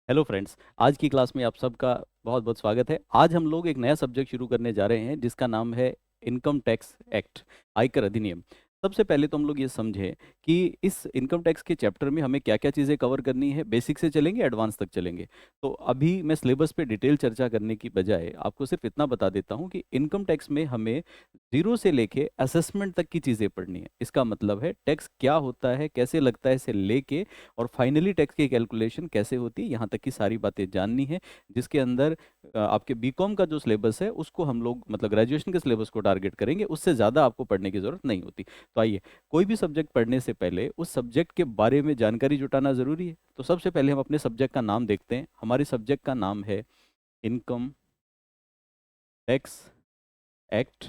Hello friends. आज की class में आप सबका बहुत बहुत स्वागत है। आज हम लोग एक नया सब्जेक्ट शुरू करने जा रहे हैं जिसका नाम है इनकम टैक्स एक्ट, आयकर अधिनियम। सबसे पहले तो हम लोग ये समझें कि इस इनकम टैक्स के चैप्टर में हमें क्या क्या चीज़ें कवर करनी है। बेसिक से चलेंगे, एडवांस तक चलेंगे। तो अभी मैं सिलेबस पे डिटेल चर्चा करने की बजाय आपको सिर्फ इतना बता देता हूँ कि इनकम टैक्स में हमें जीरो से लेके असेसमेंट तक की चीज़ें पढ़नी है। इसका मतलब है टैक्स क्या होता है, कैसे लगता है, से लेके और फाइनली टैक्स की कैलकुलेशन कैसे होती है, यहाँ तक की सारी बातें जाननी है। जिसके अंदर आपके बीकॉम का जो सिलेबस है उसको हम लोग मतलब ग्रेजुएशन के सिलेबस को टारगेट करेंगे, उससे ज़्यादा आपको पढ़ने की ज़रूरत नहीं होती। तो आइए, कोई भी सब्जेक्ट पढ़ने से पहले उस सब्जेक्ट के बारे में जानकारी जुटाना ज़रूरी है। तो सबसे पहले हम अपने सब्जेक्ट का नाम देखते हैं। हमारे सब्जेक्ट का नाम है income tax act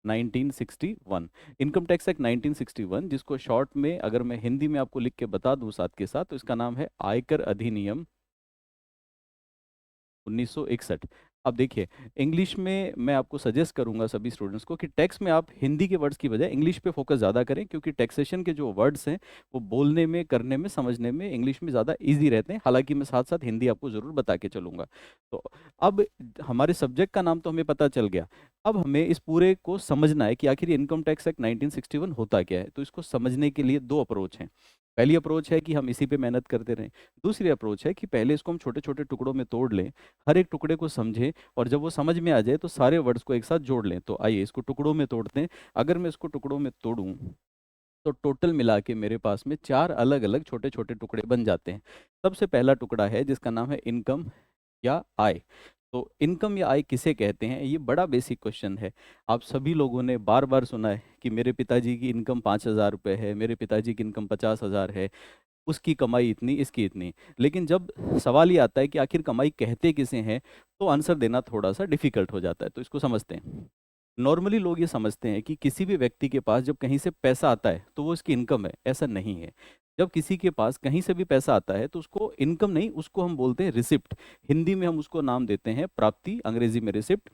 1961। Income tax act 1961, जिसको शॉर्ट में अगर मैं हिंदी में आपको लिख के बता दूं साथ के साथ, तो इसका नाम है आयकर अधिनियम 1961। अब देखिए, इंग्लिश में मैं आपको सजेस्ट करूंगा सभी स्टूडेंट्स को कि टैक्स में आप हिंदी के वर्ड्स की बजाय इंग्लिश पे फोकस ज़्यादा करें, क्योंकि टैक्सेशन के जो वर्ड्स हैं वो बोलने में, करने में, समझने में इंग्लिश में ज़्यादा इजी रहते हैं। हालांकि मैं साथ साथ हिंदी आपको ज़रूर बता के चलूंगा। तो अब हमारे सब्जेक्ट का नाम तो हमें पता चल गया। अब हमें इस पूरे को समझना है कि आखिर इनकम टैक्स एक्ट 1961 होता क्या है। तो इसको समझने के लिए दो अप्रोच हैं। पहली अप्रोच है कि हम इसी पे मेहनत करते रहें। दूसरी अप्रोच है कि पहले इसको हम छोटे छोटे टुकड़ों में तोड़ लें, हर एक टुकड़े को समझें, और जब वो समझ में आ जाए तो सारे वर्ड्स को एक साथ जोड़ लें। तो आइए इसको टुकड़ों में तोड़ते हैं। अगर मैं इसको टुकड़ों में तोड़ूं तो टोटल मिला के मेरे पास में चार अलग अलग छोटे छोटे टुकड़े बन जाते हैं। सबसे पहला टुकड़ा है जिसका नाम है इनकम या आय। तो इनकम या आय किसे कहते हैं, ये बड़ा बेसिक क्वेश्चन है। आप सभी लोगों ने बार बार सुना है कि मेरे पिताजी की इनकम 5,000 रुपये है, मेरे पिताजी की इनकम 50,000 है, उसकी कमाई इतनी, इसकी इतनी। लेकिन जब सवाल ये आता है कि आखिर कमाई कहते किसे हैं, तो आंसर देना थोड़ा सा डिफिकल्ट हो जाता है। तो इसको समझते हैं। नॉर्मली लोग ये समझते हैं कि किसी भी व्यक्ति के पास जब कहीं से पैसा आता है तो वो उसकी इनकम है। ऐसा नहीं है। जब किसी के पास कहीं से भी पैसा आता है तो उसको इनकम नहीं, उसको हम बोलते हैं रिसिप्ट। हिंदी में हम उसको नाम देते हैं प्राप्ति, अंग्रेजी में रिसिप्ट।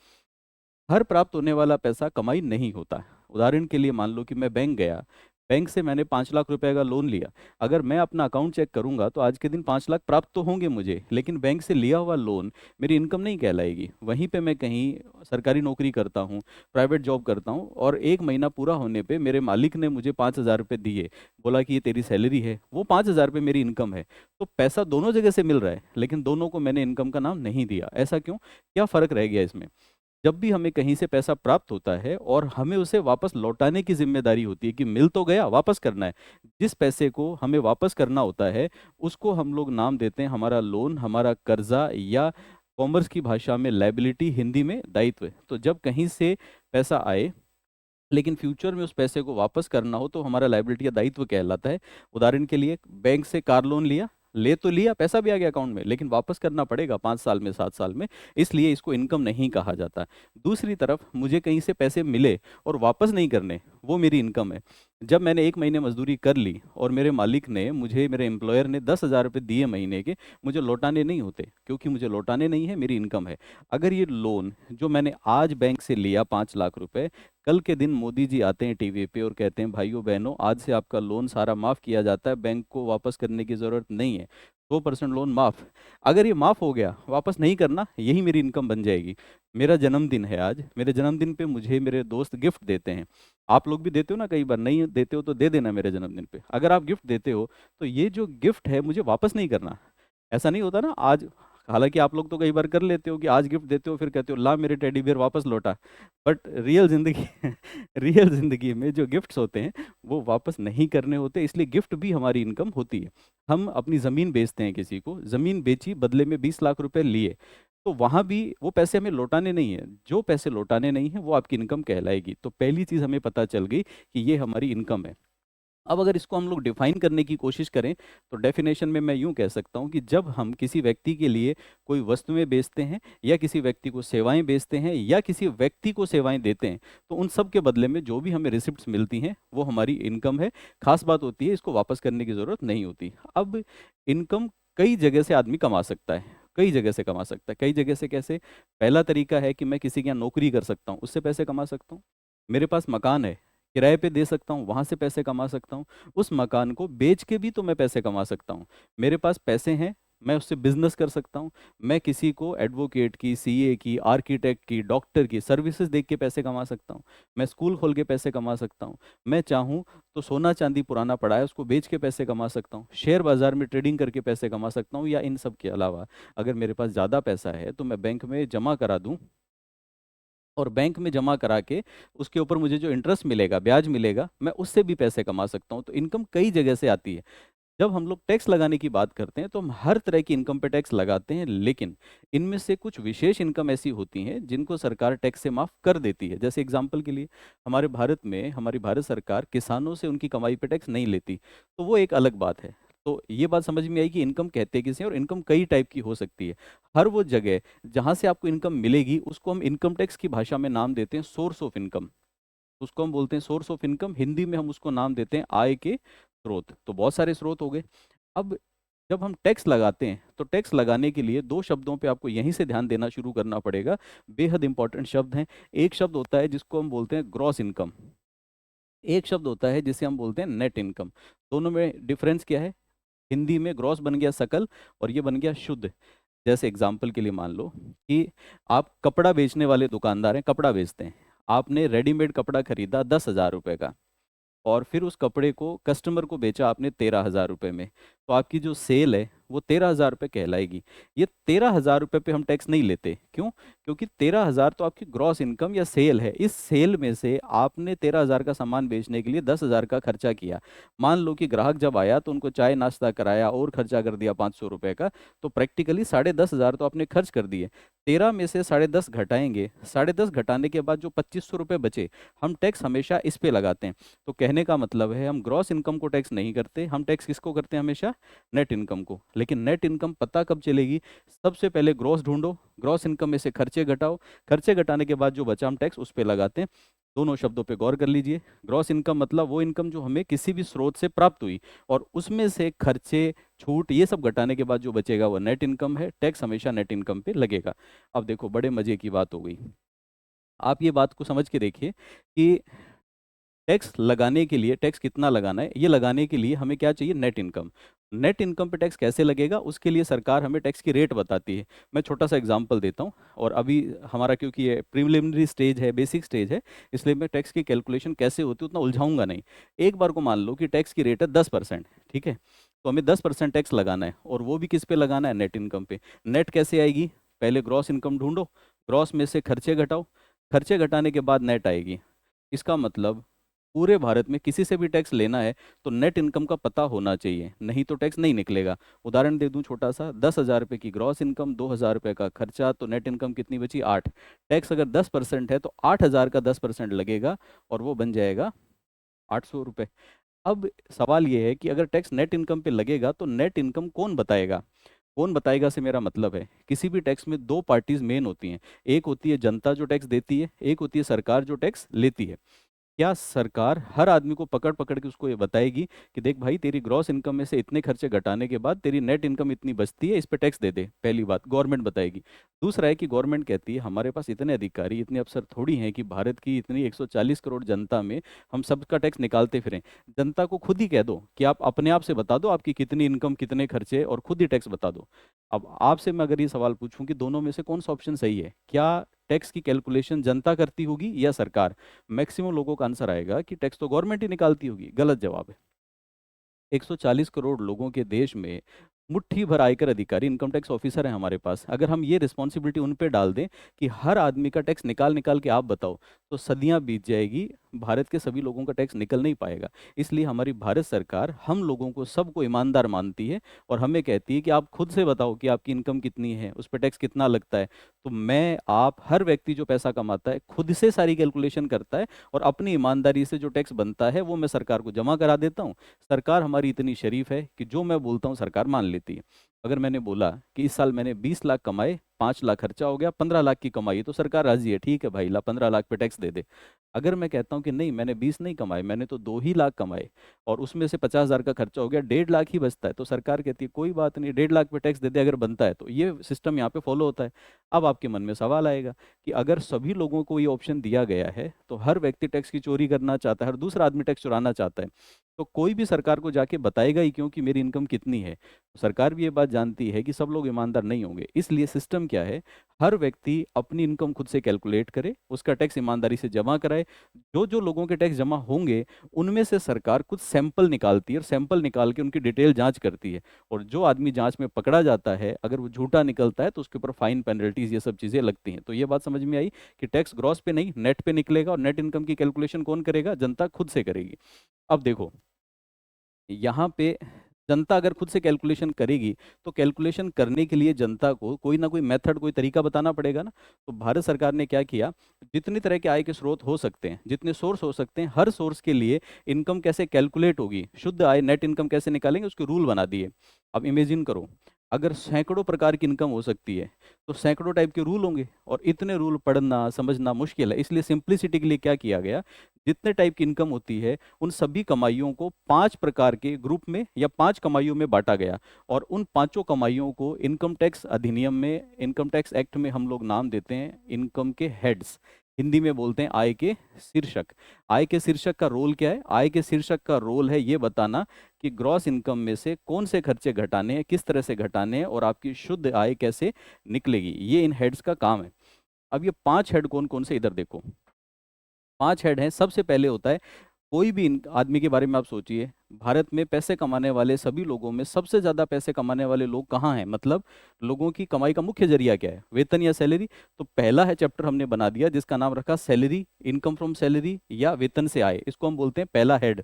हर प्राप्त होने वाला पैसा कमाई नहीं होता। उदाहरण के लिए मान लो कि मैं बैंक गया, बैंक से मैंने 5 लाख रुपए का लोन लिया। अगर मैं अपना अकाउंट चेक करूंगा तो आज के दिन 5 लाख प्राप्त तो होंगे मुझे, लेकिन बैंक से लिया हुआ लोन मेरी इनकम नहीं कहलाएगी। वहीं पे मैं कहीं सरकारी नौकरी करता हूँ, प्राइवेट जॉब करता हूँ, और एक महीना पूरा होने पे मेरे मालिक ने मुझे 5,000 रुपये दिए, बोला कि ये तेरी सैलरी है, वो 5,000 रुपये मेरी इनकम है। तो पैसा दोनों जगह से मिल रहा है, लेकिन दोनों को मैंने इनकम का नाम नहीं दिया। ऐसा क्यों? क्या फ़र्क रह गया इसमें? जब भी हमें कहीं से पैसा प्राप्त होता है और हमें उसे वापस लौटाने की जिम्मेदारी होती है कि मिल तो गया, वापस करना है। जिस पैसे को हमें वापस करना होता है उसको हम लोग नाम देते हैं हमारा लोन, हमारा कर्जा, या कॉमर्स की भाषा में लाइबिलिटी, हिंदी में दायित्व। तो जब कहीं से पैसा आए लेकिन फ्यूचर में उस पैसे को वापस करना हो तो हमारा लाइबिलिटी या दायित्व कहलाता है। उदाहरण के लिए, बैंक से कार लोन लिया, ले तो लिया, पैसा भी आ गया अकाउंट में, लेकिन वापस करना पड़ेगा 5 साल में, 7 साल में। इसलिए इसको इनकम नहीं कहा जाता। दूसरी तरफ मुझे कहीं से पैसे मिले और वापस नहीं करने, वो मेरी इनकम है। जब मैंने एक महीने मजदूरी कर ली और मेरे मालिक ने मुझे, मेरे एम्प्लॉयर ने 10,000 रुपये दिए महीने के, मुझे लौटाने नहीं होते, क्योंकि मुझे लौटाने नहीं है, मेरी इनकम है। अगर ये लोन जो मैंने आज बैंक से लिया 5 लाख रुपए, कल के दिन मोदी जी आते हैं टीवी पे और कहते हैं भाइयों बहनों आज से आपका लोन सारा माफ किया जाता है, बैंक को वापस करने की जरूरत नहीं है, 2% लोन माफ। अगर ये माफ हो गया, वापस नहीं करना, यही मेरी इनकम बन जाएगी। मेरा जन्मदिन है आज, मेरे जन्मदिन पे मुझे मेरे दोस्त गिफ्ट देते हैं। आप लोग भी देते हो ना, कई बार नहीं देते हो तो दे देना मेरे जन्मदिन पे। अगर आप गिफ्ट देते हो तो ये जो गिफ्ट है मुझे वापस नहीं करना। ऐसा नहीं होता ना आज। हालांकि आप लोग तो कई बार कर लेते हो कि आज गिफ्ट देते हो फिर कहते हो ला मेरे टेडी बियर वापस लौटा। बट रियल जिंदगी रियल जिंदगी में जो गिफ्ट्स होते हैं वो वापस नहीं करने होते, इसलिए गिफ्ट भी हमारी इनकम होती है। हम अपनी ज़मीन बेचते हैं किसी को, ज़मीन बेची, बदले में 20 लाख रुपए लिए, तो वहाँ भी वो पैसे हमें लौटाने नहीं है। जो पैसे लौटाने नहीं है वो आपकी इनकम कहलाएगी। तो पहली चीज़ हमें पता चल गई कि ये हमारी इनकम है। अब अगर इसको हम लोग डिफाइन करने की कोशिश करें तो डेफिनेशन में मैं यूं कह सकता हूं कि जब हम किसी व्यक्ति के लिए कोई वस्तुएं बेचते हैं, या किसी व्यक्ति को सेवाएं बेचते हैं, या किसी व्यक्ति को सेवाएं देते हैं, तो उन सब के बदले में जो भी हमें रिसिप्ट्स मिलती हैं वो हमारी इनकम है। खास बात होती है इसको वापस करने की ज़रूरत नहीं होती। अब इनकम कई जगह से आदमी कमा सकता है, कई जगह से कमा सकता है। कई जगह से कैसे? पहला तरीका है कि मैं किसी के यहाँ नौकरी कर सकता हूँ, उससे पैसे कमा सकता हूँ। मेरे पास मकान है, किराए पे दे सकता हूँ, वहां से पैसे कमा सकता हूँ। उस मकान को बेच के भी तो मैं पैसे कमा सकता हूँ। मेरे पास पैसे हैं, मैं उससे बिजनेस कर सकता हूँ। मैं किसी को एडवोकेट की, सीए की, आर्किटेक्ट की, डॉक्टर की सर्विसेज देख के पैसे कमा सकता हूँ। मैं स्कूल खोल के पैसे कमा सकता हूँ। मैं चाहूँ तो सोना चांदी पुराना पड़ा है उसको बेच के पैसे कमा सकता हूँ, शेयर बाजार में ट्रेडिंग करके पैसे कमा सकता हूँ, या इन सब के अलावा अगर मेरे पास ज़्यादा पैसा है तो मैं बैंक में जमा करा दूँ, और बैंक में जमा करा के उसके ऊपर मुझे जो इंटरेस्ट मिलेगा, ब्याज मिलेगा, मैं उससे भी पैसे कमा सकता हूँ। तो इनकम कई जगह से आती है। जब हम लोग टैक्स लगाने की बात करते हैं तो हम हर तरह की इनकम पे टैक्स लगाते हैं, लेकिन इनमें से कुछ विशेष इनकम ऐसी होती हैं जिनको सरकार टैक्स से माफ कर देती है। जैसे एग्जांपल के लिए, हमारे भारत में हमारी भारत सरकार किसानों से उनकी कमाई पे टैक्स नहीं लेती, तो वो एक अलग बात है। तो ये बात समझ में आई कि इनकम कहते किसे हैं, और इनकम कई टाइप की हो सकती है। हर वो जगह जहाँ से आपको इनकम मिलेगी उसको हम इनकम टैक्स की भाषा में नाम देते हैं सोर्स ऑफ इनकम। उसको हम बोलते हैं सोर्स ऑफ इनकम, हिंदी में हम उसको नाम देते हैं आय के स्रोत। तो बहुत सारे स्रोत हो गए। अब जब हम टैक्स लगाते हैं तो टैक्स लगाने के लिए दो शब्दों पे आपको यहीं से ध्यान देना शुरू करना पड़ेगा, बेहद इंपॉर्टेंट शब्द हैं। एक शब्द होता है जिसको हम बोलते हैं ग्रॉस इनकम, एक शब्द होता है जिसे हम बोलते हैं नेट इनकम। दोनों में डिफरेंस क्या है? हिंदी में ग्रॉस बन गया सकल, और ये बन गया शुद्ध। जैसे एग्जाम्पल के लिए मान लो कि आप कपड़ा बेचने वाले दुकानदार हैं, कपड़ा बेचते हैं। आपने रेडीमेड कपड़ा खरीदा 10,000 रुपये का, और फिर उस कपड़े को कस्टमर को बेचा आपने 13,000 रुपये में, तो आपकी जो सेल है वो 13,000 रुपये कहलाएगी। ये 13,000 रुपये पे हम टैक्स नहीं लेते। क्यों? क्योंकि 13,000 तो आपकी ग्रॉस इनकम या सेल है। इस सेल में से आपने 13,000 का सामान बेचने के लिए 10,000 का खर्चा किया। मान लो कि ग्राहक जब आया तो उनको चाय नाश्ता कराया और खर्चा कर दिया 500 रुपये का, तो प्रैक्टिकली 10,500 तो आपने खर्च कर दिए। 13 में से 10,500 घटाएंगे, 10,500 घटाने के बाद जो 2,500 रुपये बचे, हम टैक्स हमेशा इस पे लगाते हैं। तो कहने का मतलब है हम ग्रॉस इनकम को टैक्स नहीं करते, हम टैक्स किसको करते हैं? हमेशा नेट इनकम को। लेकिन नेट इनकम पता कब चलेगी? सबसे पहले ग्रॉस ढूंढो, ग्रॉस इनकम में से खर्चे घटाओ, खर्चे घटाने के बाद जो बचा हम टैक्स उस पे लगाते हैं। दोनों शब्दों पे गौर कर लीजिए। ग्रॉस इनकम मतलब वो इनकम जो हमें किसी भी स्रोत से प्राप्त हुई, और उसमें से खर्चे, छूट, ये सब घटाने के बाद जो बचेगा वो नेट इनकम है। टैक्स हमेशा नेट इनकम पे लगेगा। अब देखो, बड़े मजे की बात हो गई। आप ये बात को समझ के देखिए कि टैक्स लगाने के लिए, टैक्स कितना लगाना है ये लगाने के लिए हमें क्या चाहिए? Net income. नेट इनकम पे टैक्स कैसे लगेगा उसके लिए सरकार हमें टैक्स की रेट बताती है। मैं छोटा सा एग्जांपल देता हूँ, और अभी हमारा क्योंकि ये प्रीलिमिनरी स्टेज है, बेसिक स्टेज है, इसलिए मैं टैक्स की कैलकुलेशन कैसे होती है उतना उलझाऊंगा नहीं। एक बार को मान लो कि टैक्स की रेट है 10%, ठीक है? तो हमें 10% टैक्स लगाना है, और वो भी किस पे लगाना है? नेट इनकम पे। नेट कैसे आएगी? पहले ग्रॉस इनकम ढूंढो, ग्रॉस में से खर्चे घटाओ, खर्चे घटाने के बाद नेट आएगी। इसका मतलब पूरे भारत में किसी से भी टैक्स लेना है तो नेट इनकम का पता होना चाहिए, नहीं तो टैक्स नहीं निकलेगा। उदाहरण दे दूं छोटा सा, 10,000 रुपये की ग्रॉस इनकम, 2,000 रुपये का खर्चा, तो नेट इनकम कितनी बची? 8। टैक्स अगर 10% है तो 8,000 का 10% लगेगा, और वो बन जाएगा 800 रुपये। अब सवाल ये है कि अगर टैक्स नेट इनकम पे लगेगा तो नेट इनकम कौन बताएगा? कौन बताएगा से मेरा मतलब है, किसी भी टैक्स में दो पार्टीज मेन होती हैं। एक होती है जनता जो टैक्स देती है, एक होती है सरकार जो टैक्स लेती है। क्या सरकार हर आदमी को पकड़ पकड़ के उसको ये बताएगी कि देख भाई, तेरी ग्रॉस इनकम में से इतने खर्चे घटाने के बाद तेरी नेट इनकम इतनी बचती है, इस पे टैक्स दे दे? पहली बात गवर्नमेंट बताएगी। दूसरा है कि गवर्नमेंट कहती है हमारे पास इतने अधिकारी, इतने अफसर थोड़ी हैं कि भारत की इतनी 140 करोड़ जनता में हम सबका टैक्स निकालते फिरें। जनता को खुद ही कह दो कि आप अपने आप से बता दो आपकी कितनी इनकम, कितने खर्चे, और खुद ही टैक्स बता दो। अब आपसे मैं अगर ये सवाल पूछूं कि दोनों में से कौन सा ऑप्शन सही है, क्या टैक्स की कैलकुलेशन जनता करती होगी या सरकार? मैक्सिमम लोगों का आंसर आएगा कि टैक्स तो गवर्नमेंट ही निकालती होगी। गलत जवाब है। 140 करोड़ लोगों के देश में मुट्ठी भर आयकर अधिकारी, इनकम टैक्स ऑफिसर हैं हमारे पास। अगर हम ये रिस्पॉन्सिबिलिटी उन पे डाल दें कि हर आदमी का टैक्स निकाल निकाल के आप बताओ, तो सदियां बीत जाएगी, भारत के सभी लोगों का टैक्स निकल नहीं पाएगा। इसलिए हमारी भारत सरकार हम लोगों को, सबको ईमानदार मानती है, और हमें कहती है कि आप खुद से बताओ कि आपकी इनकम कितनी है, उस पर टैक्स कितना लगता है। तो मैं, आप, हर व्यक्ति जो पैसा कमाता है खुद से सारी कैलकुलेशन करता है, और अपनी ईमानदारी से जो टैक्स बनता है वो मैं सरकार को जमा करा देता हूँ। सरकार हमारी इतनी शरीफ है कि जो मैं बोलता हूँ सरकार मान लेती है। अगर मैंने बोला कि इस साल मैंने 20 लाख कमाए, 5 लाख खर्चा हो गया, 15 लाख की कमाई है, तो सरकार राजी है, ठीक है भाई ला 15 लाख पे टैक्स दे दे। अगर मैं कहता हूँ कि नहीं, मैंने 20 नहीं कमाए, मैंने तो 2 ही लाख कमाए, और उसमें से 50,000 का खर्चा हो गया, 1.5 लाख ही बचता है, तो सरकार कहती है कोई बात नहीं, 1.5 लाख पे टैक्स दे दे अगर बनता है तो। ये सिस्टम यहाँ पे फॉलो होता है। अब आपके मन में सवाल आएगा कि अगर सभी लोगों को ये ऑप्शन दिया गया है तो हर व्यक्ति टैक्स की चोरी करना चाहता है, हर दूसरा आदमी टैक्स चुराना चाहता है, तो कोई भी सरकार को जाके बताएगा ही क्यों कि मेरी इनकम कितनी है। तो सरकार भी ये बात जानती है कि सब लोग ईमानदार नहीं होंगे, इसलिए सिस्टम क्या है, हर व्यक्ति अपनी इनकम खुद से कैलकुलेट करे, उसका टैक्स ईमानदारी से जमा कराए। जो जो लोगों के टैक्स जमा होंगे उनमें से सरकार कुछ सैंपल निकालती है और सैंपल निकाल के उनकी डिटेल जांच करती है। और जो आदमी जांच में पकड़ा जाता है, अगर वो झूठा निकलता है तो उसके ऊपर फाइन, पेनल्टीज, ये सब चीज़ें लगती हैं। तो ये बात समझ में आई कि टैक्स ग्रॉस पे नहीं, नेट पे निकलेगा, और नेट इनकम की कैलकुलेशन कौन करेगा, जनता खुद से करेगी। अब देखो, यहाँ पे जनता अगर खुद से कैलकुलेशन करेगी, तो कैलकुलेशन करने के लिए जनता को कोई ना कोई मेथड, कोई तरीका बताना पड़ेगा ना। तो भारत सरकार ने क्या किया, जितनी तरह के आय के स्रोत हो सकते हैं, जितने सोर्स हो सकते हैं, हर सोर्स के लिए इनकम कैसे कैलकुलेट होगी, शुद्ध आय, नेट इनकम कैसे निकालेंगे, उसके रूल बना दिए। अब इमेजिन करो, अगर सैकड़ों प्रकार की इनकम हो सकती है, तो सैकड़ों टाइप के रूल होंगे, और इतने रूल पढ़ना समझना मुश्किल है। इसलिए सिंप्लिसिटी के लिए क्या किया गया, जितने टाइप की इनकम होती है उन सभी कमाइयों को 5 प्रकार के ग्रुप में या 5 कमाइयों में बांटा गया। और उन पांचों कमाइयों को इनकम टैक्स अधिनियम में, इनकम टैक्स एक्ट में हम लोग नाम देते हैं इनकम के हेड्स। हिंदी में बोलते हैं आय के शीर्षक। आय के शीर्षक का रोल क्या है, आय के शीर्षक का रोल है ये बताना कि ग्रॉस इनकम में से कौन से खर्चे घटाने हैं, किस तरह से घटाने हैं, और आपकी शुद्ध आय कैसे निकलेगी, ये इन हेड्स का काम है। अब ये 5 हेड कौन कौन से, इधर देखो, 5 हेड हैं। सबसे पहले होता है, कोई भी आदमी के बारे में आप सोचिए, भारत में पैसे कमाने वाले सभी लोगों में सबसे ज्यादा पैसे कमाने वाले लोग कहाँ हैं, मतलब लोगों की कमाई का मुख्य जरिया क्या है, वेतन या सैलरी। तो पहला है चैप्टर हमने बना दिया जिसका नाम रखा सैलरी, इनकम फ्रॉम सैलरी या वेतन से आय, इसको हम बोलते हैं पहला हेड।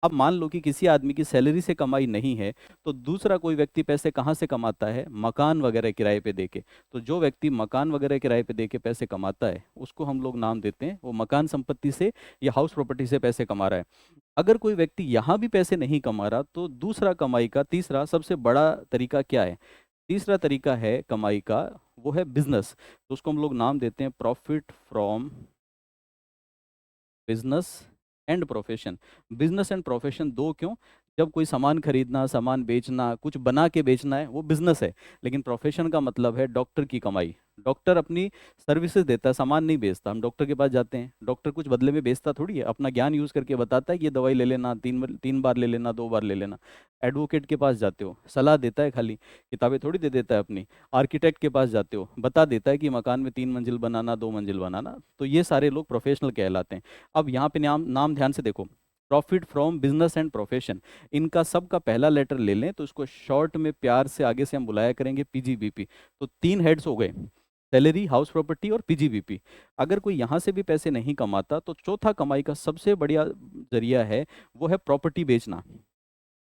अब मान लो कि किसी आदमी की सैलरी से कमाई नहीं है, तो दूसरा कोई व्यक्ति पैसे कहाँ से कमाता है, मकान वगैरह किराए पे देके। तो जो व्यक्ति मकान वगैरह किराए पे देके पैसे कमाता है, उसको हम लोग नाम देते हैं वो मकान संपत्ति से या हाउस प्रॉपर्टी से पैसे कमा रहा है। अगर कोई व्यक्ति यहाँ भी पैसे नहीं कमा रहा, तो दूसरा कमाई का तीसरा सबसे बड़ा तरीका क्या है, तीसरा तरीका है कमाई का, वो है बिजनेस। तो उसको हम लोग नाम देते हैं profit from business and profession. Business and profession दो क्यों, जब कोई सामान खरीदना, सामान बेचना, कुछ बना के बेचना है, वो बिजनेस है। लेकिन प्रोफेशन का मतलब है डॉक्टर की कमाई। डॉक्टर अपनी सर्विसेज देता है, सामान नहीं बेचता। हम डॉक्टर के पास जाते हैं, डॉक्टर कुछ बदले में बेचता थोड़ी है, अपना ज्ञान यूज करके बताता है कि ये दवाई ले लेना, 3 बार ले लेना, 2 बार ले लेना। एडवोकेट के पास जाते हो, सलाह देता है खाली, किताबें थोड़ी दे देता है अपनी। आर्किटेक्ट के पास जाते हो, बता देता है कि मकान में 3 मंजिल बनाना, 2 मंजिल बनाना। तो ये सारे लोग प्रोफेशनल कहलाते हैं। अब यहाँ पे नाम नाम ध्यान से देखो, profit from business and profession, इनका सबका पहला लेटर ले लें तो इसको शॉर्ट में प्यार से आगे से हम बुलाया करेंगे पीजीबीपी। तो 3 हेड्स हो गए, सैलरी, हाउस प्रॉपर्टी और पीजीबीपी। अगर कोई यहाँ से भी पैसे नहीं कमाता, तो चौथा कमाई का सबसे बढ़िया जरिया है, वो है प्रॉपर्टी बेचना।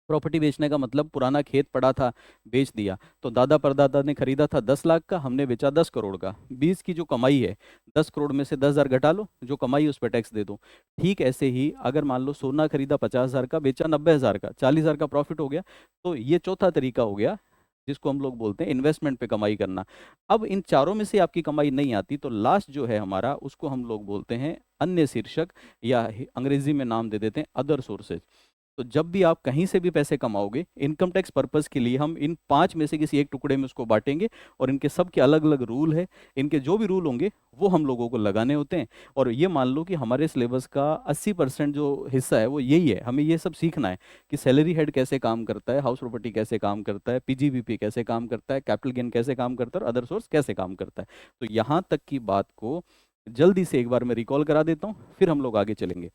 प्रॉपर्टी बेचने का मतलब, पुराना खेत पड़ा था, बेच दिया। तो दादा परदादा ने खरीदा था 10 लाख का, हमने बेचा 10 करोड़ का, 20 की जो कमाई है, 10 करोड़ में से 10 हजार घटा लो, जो कमाई है उस पर टैक्स दे दो। ठीक ऐसे ही अगर मान लो सोना खरीदा 50 हजार का, बेचा 90 हजार का, 40 हजार का प्रॉफिट हो गया। तो ये चौथा तरीका हो गया जिसको हम लोग बोलते हैं इन्वेस्टमेंट पे कमाई करना। अब इन चारों में से आपकी कमाई नहीं आती, तो लास्ट जो है हमारा, उसको हम लोग बोलते हैं अन्य शीर्षक, या अंग्रेजी में नाम दे देते हैं अदर सोर्सेज। तो जब भी आप कहीं से भी पैसे कमाओगे, इनकम टैक्स पर्पस के लिए हम इन 5 में से किसी एक टुकड़े में उसको बांटेंगे, और इनके सब के अलग अलग रूल है। इनके जो भी रूल होंगे वो हम लोगों को लगाने होते हैं। और ये मान लो कि हमारे सिलेबस का 80% जो हिस्सा है वो यही है, हमें ये सब सीखना है कि सैलरी हेड कैसे काम करता है, हाउस प्रॉपर्टी कैसे काम करता है, पीजीबीपी कैसे काम करता है, कैपिटल गेन कैसे काम करता है, और अदर सोर्स कैसे काम करता है। तो यहाँ तक की बात को जल्दी से एक बार मैं रिकॉल करा देता हूँ, फिर हम लोग आगे चलेंगे।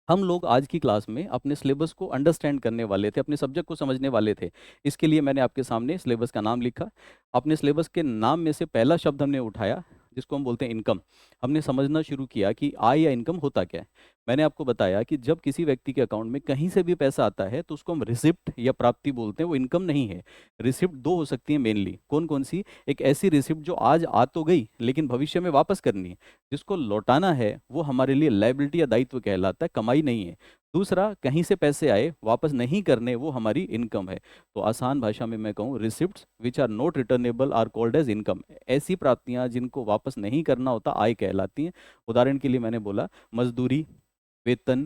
हम लोग आज की क्लास में अपने सिलेबस को अंडरस्टैंड करने वाले थे, अपने सब्जेक्ट को समझने वाले थे। इसके लिए मैंने आपके सामने सिलेबस का नाम लिखा। अपने सिलेबस के नाम में से पहला शब्द हमने उठाया, जिसको हम बोलते हैं इनकम। हमने समझना शुरू किया कि आय या इनकम होता क्या है। मैंने आपको बताया कि जब किसी व्यक्ति के अकाउंट में कहीं से भी पैसा आता है, तो उसको हम रिसिप्ट या प्राप्ति बोलते हैं, वो इनकम नहीं है। रिसिप्ट दो हो सकती है मेनली, कौन कौन सी, एक ऐसी रिसिप्ट जो आज आ तो गई लेकिन भविष्य में वापस करनी है, जिसको लौटाना है, वो हमारे लिए लायबिलिटी या दायित्व कहलाता है, कमाई नहीं है। दूसरा, कहीं से पैसे आए वापस नहीं करने, वो हमारी इनकम है। तो आसान भाषा में मैं कहूँ, receipts which are not returnable are called as income. ऐसी प्राप्तियां जिनको वापस नहीं करना होता, आय कहलाती हैं। उदाहरण के लिए मैंने बोला, मजदूरी, वेतन,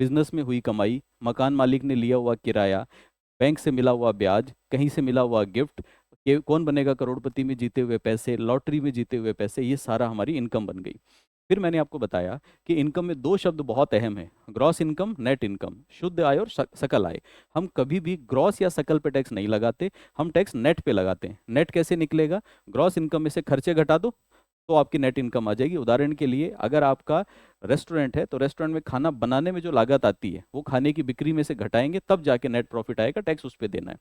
बिजनेस में हुई कमाई, मकान मालिक ने लिया हुआ किराया, बैंक से मिला हुआ ब्याज, कहीं से मिला हुआ गिफ्ट, ये कौन बनेगा करोड़पति में जीते हुए पैसे, लॉटरी में जीते हुए पैसे, ये सारा हमारी इनकम बन गई। फिर मैंने आपको बताया कि इनकम में दो शब्द बहुत अहम है, ग्रॉस इनकम, नेट इनकम, शुद्ध आय और सकल आय। हम कभी भी ग्रॉस या सकल पे टैक्स नहीं लगाते, हम टैक्स नेट पे लगाते हैं। नेट कैसे निकलेगा? ग्रॉस इनकम में से खर्चे घटा दो तो आपकी नेट इनकम आ जाएगी। उदाहरण के लिए अगर आपका रेस्टोरेंट है तो रेस्टोरेंट में खाना बनाने में जो लागत आती है वो खाने की बिक्री में से घटाएंगे, तब जाके नेट प्रॉफिट आएगा, टैक्स उस पर देना है।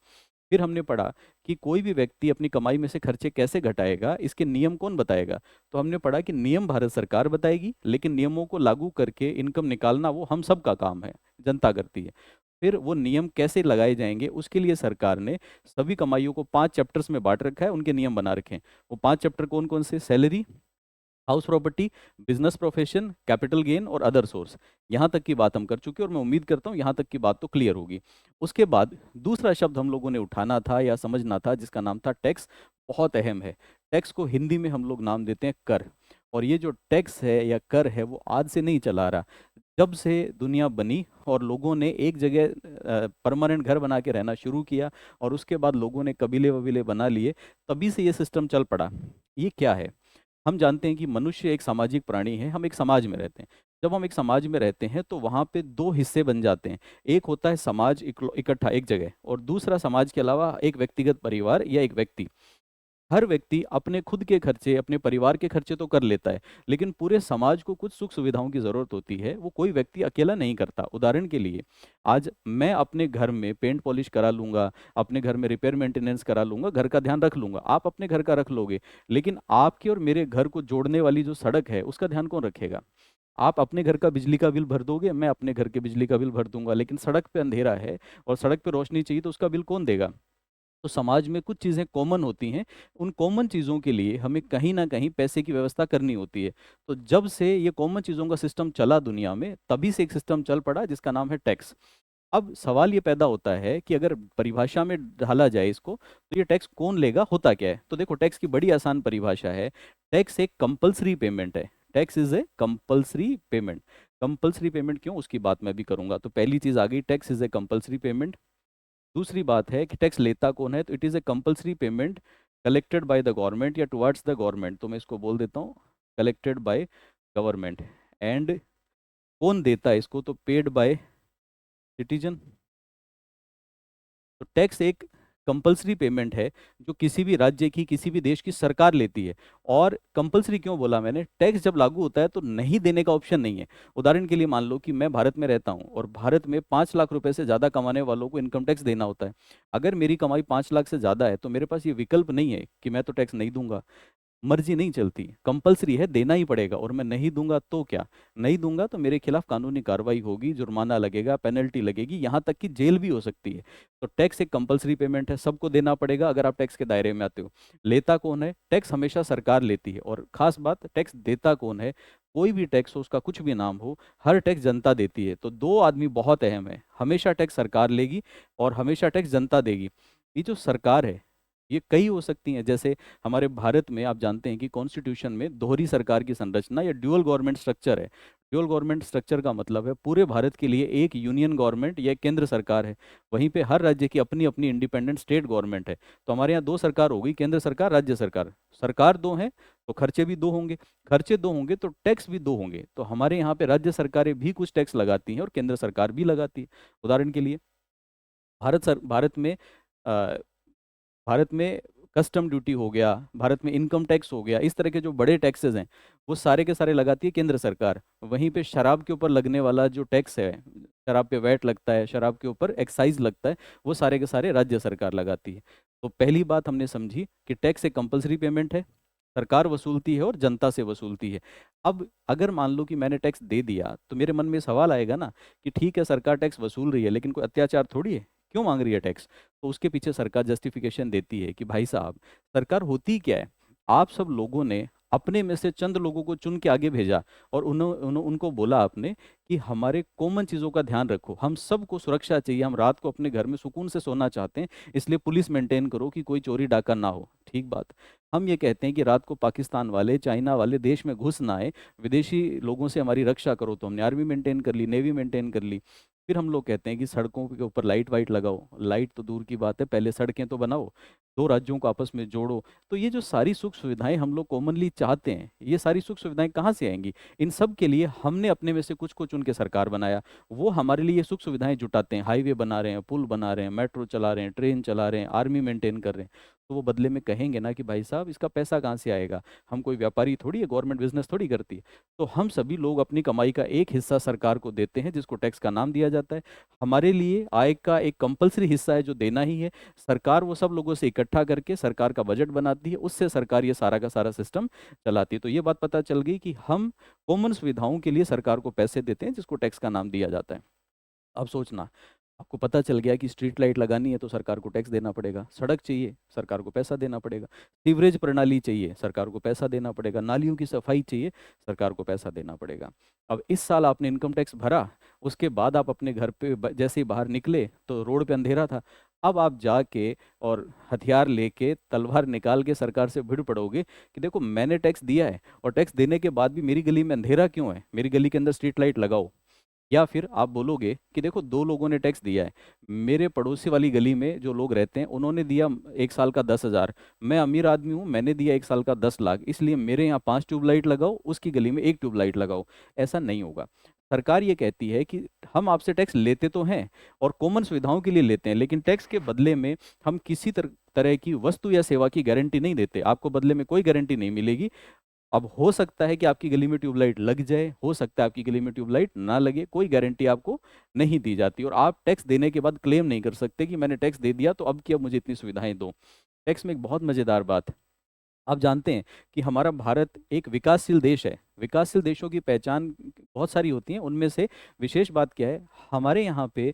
फिर हमने पढ़ा कि कोई भी व्यक्ति अपनी कमाई में से खर्चे कैसे घटाएगा, इसके नियम कौन बताएगा? तो हमने पढ़ा कि नियम भारत सरकार बताएगी, लेकिन नियमों को लागू करके इनकम निकालना वो हम सब का काम है, जनता करती है। फिर वो नियम कैसे लगाए जाएंगे उसके लिए सरकार ने सभी कमाइयों को 5 चैप्टर्स में बांट रखा है, उनके नियम बना रखे हैं। वो 5 चैप्टर कौन कौन से? Salary, house property, business profession, capital gain और अदर सोर्स। यहाँ तक की बात हम कर चुके हैं और मैं उम्मीद करता हूँ यहाँ तक की बात तो क्लियर होगी। उसके बाद दूसरा शब्द हम लोगों ने उठाना था या समझना था, जिसका नाम था टैक्स। बहुत अहम है। टैक्स को हिंदी में हम लोग नाम देते हैं कर। और ये जो टैक्स है या कर है वो आज से नहीं चला आ रहा। जब से दुनिया बनी और लोगों ने एक जगह परमानेंट घर बना के रहना शुरू किया और उसके बाद लोगों ने कबीले वबीले बना लिए, तभी से ये सिस्टम चल पड़ा। ये क्या है? हम जानते हैं कि मनुष्य एक सामाजिक प्राणी है, हम एक समाज में रहते हैं। जब हम एक समाज में रहते हैं तो वहाँ पे दो हिस्से बन जाते हैं। एक होता है समाज इकट्ठा एक जगह, और दूसरा समाज के अलावा एक व्यक्तिगत परिवार या एक व्यक्ति। हर व्यक्ति अपने खुद के खर्चे, अपने परिवार के खर्चे तो कर लेता है, लेकिन पूरे समाज को कुछ सुख सुविधाओं की ज़रूरत होती है, वो कोई व्यक्ति अकेला नहीं करता। उदाहरण के लिए, आज मैं अपने घर में पेंट पॉलिश करा लूँगा, अपने घर में रिपेयर मेंटेनेंस करा लूँगा, घर का ध्यान रख लूँगा, आप अपने घर का रख लोगे, लेकिन आपके और मेरे घर को जोड़ने वाली जो सड़क है उसका ध्यान कौन रखेगा? आप अपने घर का बिजली का बिल भर दोगे, मैं अपने घर के बिजली का बिल भर दूंगा, लेकिन सड़क पे अंधेरा है और सड़क पे रोशनी चाहिए तो उसका बिल कौन देगा? तो समाज में कुछ चीज़ें कॉमन होती हैं, उन कॉमन चीज़ों के लिए हमें कहीं ना कहीं पैसे की व्यवस्था करनी होती है। तो जब से ये कॉमन चीज़ों का सिस्टम चला दुनिया में, तभी से एक सिस्टम चल पड़ा जिसका नाम है टैक्स। अब सवाल ये पैदा होता है कि अगर परिभाषा में ढाला जाए इसको, तो ये टैक्स कौन लेगा, होता क्या है? तो देखो, टैक्स की बड़ी आसान परिभाषा है। टैक्स एक कंपलसरी पेमेंट है। Tax is a compulsory payment. Compulsory payment क्यों, उसकी बात मैं भी करूंगा। तो पहली चीज आ गई, tax is a compulsory payment. दूसरी बात है कि टैक्स लेता कौन है, तो it is a compulsory payment collected by the government या टुवर्ड्स द गवर्नमेंट। तो मैं इसको बोल देता हूँ कलेक्टेड बाय गवर्नमेंट। एंड कौन देता है इसको, तो पेड बाय सिटीजन। तो टैक्स एक कंपलसरी पेमेंट है जो किसी भी राज्य की, किसी भी देश की सरकार लेती है। और कंपलसरी क्यों बोला मैंने? टैक्स जब लागू होता है तो नहीं देने का ऑप्शन नहीं है। उदाहरण के लिए मान लो कि मैं भारत में रहता हूं और भारत में 5 लाख रुपए से ज़्यादा कमाने वालों को इनकम टैक्स देना होता है। अगर मेरी कमाई 5 लाख से ज़्यादा है तो मेरे पास ये विकल्प नहीं है कि मैं तो टैक्स नहीं दूंगा। मर्जी नहीं चलती, कंपलसरी है, देना ही पड़ेगा। और मैं नहीं दूंगा तो क्या? नहीं दूंगा तो मेरे खिलाफ कानूनी कार्रवाई होगी, जुर्माना लगेगा, पेनल्टी लगेगी, यहाँ तक कि जेल भी हो सकती है। तो टैक्स एक कंपलसरी पेमेंट है, सबको देना पड़ेगा अगर आप टैक्स के दायरे में आते हो। लेता कौन है? टैक्स हमेशा सरकार लेती है। और खास बात, टैक्स देता कौन है? कोई भी टैक्स हो, उसका कुछ भी नाम हो, हर टैक्स जनता देती है। तो दो आदमी बहुत अहम है, हमेशा टैक्स सरकार लेगी और हमेशा टैक्स जनता देगी। ये जो सरकार है, ये कई हो सकती हैं। जैसे हमारे भारत में आप जानते हैं कि कॉन्स्टिट्यूशन में दोहरी सरकार की संरचना या ड्यूअल गवर्नमेंट स्ट्रक्चर है। ड्यूअल गवर्नमेंट स्ट्रक्चर का मतलब है पूरे भारत के लिए एक यूनियन गवर्नमेंट या केंद्र सरकार है, वहीं पे हर राज्य की अपनी अपनी इंडिपेंडेंट स्टेट गवर्नमेंट है। तो हमारे यहाँ दो सरकार होगी, केंद्र सरकार, राज्य सरकार। सरकार दो है तो खर्चे भी दो होंगे, खर्चे दो होंगे तो टैक्स भी दो होंगे। तो हमारे यहाँ पे राज्य सरकारें भी कुछ टैक्स लगाती हैं और केंद्र सरकार भी लगाती है। उदाहरण के लिए, अ, भारत में कस्टम ड्यूटी हो गया, भारत में इनकम टैक्स हो गया, इस तरह के जो बड़े टैक्सेस हैं वो सारे के सारे लगाती है केंद्र सरकार। वहीं पे शराब के ऊपर लगने वाला जो टैक्स है, शराब पे वैट लगता है, शराब के ऊपर एक्साइज लगता है, वो सारे के सारे राज्य सरकार लगाती है। तो पहली बात हमने समझी कि टैक्स एक कंपलसरी पेमेंट है, सरकार वसूलती है और जनता से वसूलती है। अब अगर मान लो कि मैंने टैक्स दे दिया तो मेरे मन में सवाल आएगा ना कि ठीक है, सरकार टैक्स वसूल रही है, लेकिन कोई अत्याचार थोड़ी है, क्यों मांग रही है टैक्स? तो उसके पीछे सरकार जस्टिफिकेशन देती है कि भाई साहब, सरकार होती क्या है, आप सब लोगों ने अपने में से चंद लोगों को चुन के आगे भेजा और उनको बोला आपने कि हमारे कॉमन चीज़ों का ध्यान रखो, हम सबको सुरक्षा चाहिए, हम रात को अपने घर में सुकून से सोना चाहते हैं, इसलिए पुलिस मेंटेन करो कि कोई चोरी डाका ना हो। ठीक बात। हम ये कहते हैं कि रात को पाकिस्तान वाले, चाइना वाले देश में घुस ना आए, विदेशी लोगों से हमारी रक्षा करो, तो हमने आर्मी मेंटेन कर ली, नेवी मेंटेन कर ली। फिर हम लोग कहते हैं कि सड़कों के ऊपर लाइट वाइट लगाओ। लाइट तो दूर की बात है, पहले सड़कें तो बनाओ। दो राज्यों को आपस में जोड़ो। तो ये जो सारी सुख सुविधाएं हम लोग कॉमनली चाहते हैं, ये सारी सुख सुविधाएं कहाँ से आएंगी? इन सब के लिए हमने अपने में से कुछ को चुन के सरकार बनाया। वो हमारे लिए सुख सुविधाएं जुटाते हैं, हाईवे बना रहे हैं, पुल बना रहे हैं, मेट्रो चला रहे हैं, ट्रेन चला रहे हैं, आर्मी मेंटेन कर रहे हैं। तो वो बदले में कहेंगे ना कि भाई साहब इसका पैसा कहाँ से आएगा? हम कोई व्यापारी थोड़ी है, गवर्नमेंट बिजनेस थोड़ी करती है। तो हम सभी लोग अपनी कमाई का एक हिस्सा सरकार को देते हैं, जिसको टैक्स का नाम दिया जाता है। हमारे लिए आय का एक कंपलसरी हिस्सा है जो देना ही है। सरकार वो सब लोगों से इकट्ठा करके सरकार का बजट बनाती है, उससे सरकार ये सारा का सारा सिस्टम चलाती है। तो ये बात पता चल गई कि हम कॉमन सुविधाओं के लिए सरकार को पैसे देते हैं, जिसको टैक्स का नाम दिया जाता है। अब सोचना, आपको पता चल गया कि स्ट्रीट लाइट लगानी है तो सरकार को टैक्स देना पड़ेगा, सड़क चाहिए सरकार को पैसा देना पड़ेगा, सीवरेज प्रणाली चाहिए सरकार को पैसा देना पड़ेगा, नालियों की सफाई चाहिए सरकार को पैसा देना पड़ेगा। अब इस साल आपने इनकम टैक्स भरा, उसके बाद आप अपने घर पे जैसे ही बाहर निकले तो रोड पे अंधेरा था। अब आप जाके और हथियार लेके तलवार निकाल के सरकार से भिड़ पड़ोगे कि देखो मैंने टैक्स दिया है और टैक्स देने के बाद भी मेरी गली में अंधेरा क्यों है, मेरी गली के अंदर स्ट्रीट लाइट लगाओ। या फिर आप बोलोगे कि देखो दो लोगों ने टैक्स दिया है, मेरे पड़ोसी वाली गली में जो लोग रहते हैं उन्होंने दिया एक साल का 10,000, मैं अमीर आदमी हूँ, मैंने दिया एक साल का 10 लाख, इसलिए मेरे यहाँ 5 ट्यूबलाइट लगाओ, उसकी गली में एक ट्यूबलाइट लगाओ। ऐसा नहीं होगा। सरकार ये कहती है कि हम आपसे टैक्स लेते तो हैं और कॉमन सुविधाओं के लिए लेते हैं, लेकिन टैक्स के बदले में हम किसी तरह की वस्तु या सेवा की गारंटी नहीं देते, आपको बदले में कोई गारंटी नहीं मिलेगी। अब हो सकता है कि आपकी गली में ट्यूबलाइट लग जाए, हो सकता है आपकी गली में ट्यूबलाइट ना लगे, कोई गारंटी आपको नहीं दी जाती। और आप टैक्स देने के बाद क्लेम नहीं कर सकते कि मैंने टैक्स दे दिया तो अब क्या मुझे इतनी सुविधाएं दो। टैक्स में एक बहुत मजेदार बात है, आप जानते हैं कि हमारा भारत एक विकासशील देश है। विकासशील देशों की पहचान बहुत सारी होती है, उनमें से विशेष बात क्या है, हमारे यहाँ पे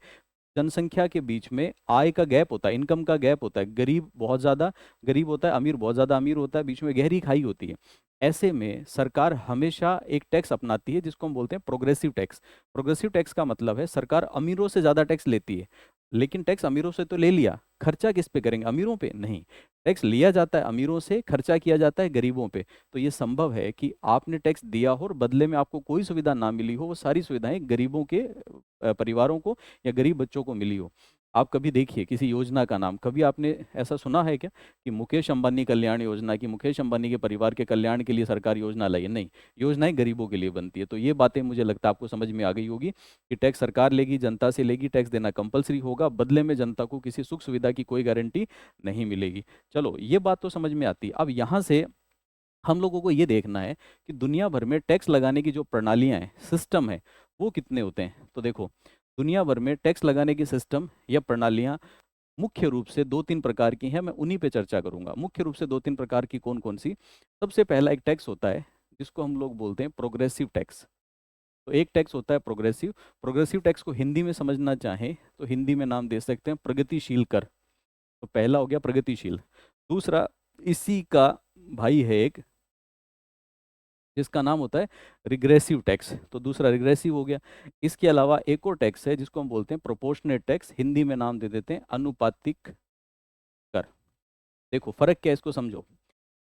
जनसंख्या के बीच में आय का गैप होता है, इनकम का गैप होता है, गरीब बहुत ज़्यादा गरीब होता है, अमीर बहुत ज़्यादा अमीर होता है, बीच में गहरी खाई होती है। ऐसे में सरकार हमेशा एक टैक्स अपनाती है जिसको हम बोलते हैं प्रोग्रेसिव टैक्स। प्रोग्रेसिव टैक्स का मतलब है सरकार अमीरों से ज़्यादा टैक्स लेती है, लेकिन टैक्स अमीरों से तो ले लिया, खर्चा किस पे करेंगे, अमीरों पे नहीं। टैक्स लिया जाता है अमीरों से, खर्चा किया जाता है गरीबों पे। तो ये संभव है कि आपने टैक्स दिया हो और बदले में आपको कोई सुविधा ना मिली हो, वो सारी सुविधाएं गरीबों के परिवारों को या गरीब बच्चों को मिली हो। आप कभी देखिए किसी योजना का नाम, कभी आपने ऐसा सुना है क्या कि मुकेश अंबानी कल्याण योजना, की मुकेश अंबानी के परिवार के कल्याण के लिए सरकार योजना लाई है? नहीं, योजनाएं गरीबों के लिए बनती है। तो ये बातें मुझे लगता है आपको समझ में आ गई होगी कि टैक्स सरकार लेगी, जनता से लेगी, टैक्स देना कंपलसरी होगा, बदले में जनता को किसी सुख सुविधा की कोई गारंटी नहीं मिलेगी। चलो ये बात तो समझ में आती है। अब यहाँ से हम लोगों को ये देखना है कि दुनिया भर में टैक्स लगाने की जो प्रणालियां हैं, सिस्टम है, वो कितने होते हैं। तो देखो, दुनिया भर में टैक्स लगाने की सिस्टम या प्रणालियां मुख्य रूप से दो तीन प्रकार की हैं, मैं उन्हीं पे चर्चा करूंगा। मुख्य रूप से दो तीन प्रकार की कौन कौन सी? सबसे पहला एक टैक्स होता है जिसको हम लोग बोलते हैं प्रोग्रेसिव टैक्स। तो एक टैक्स होता है प्रोग्रेसिव। प्रोग्रेसिव टैक्स को हिंदी में समझना चाहें तो हिंदी में नाम दे सकते हैं प्रगतिशील कर। तो पहला हो गया प्रगतिशील। दूसरा इसी का भाई है एक, जिसका नाम होता है रिग्रेसिव टैक्स। तो दूसरा रिग्रेसिव हो गया। इसके अलावा एक और टैक्स है जिसको हम बोलते हैं प्रोपोर्शनेट टैक्स, हिंदी में नाम दे देते हैं अनुपातिक कर। देखो फर्क क्या है, इसको समझो।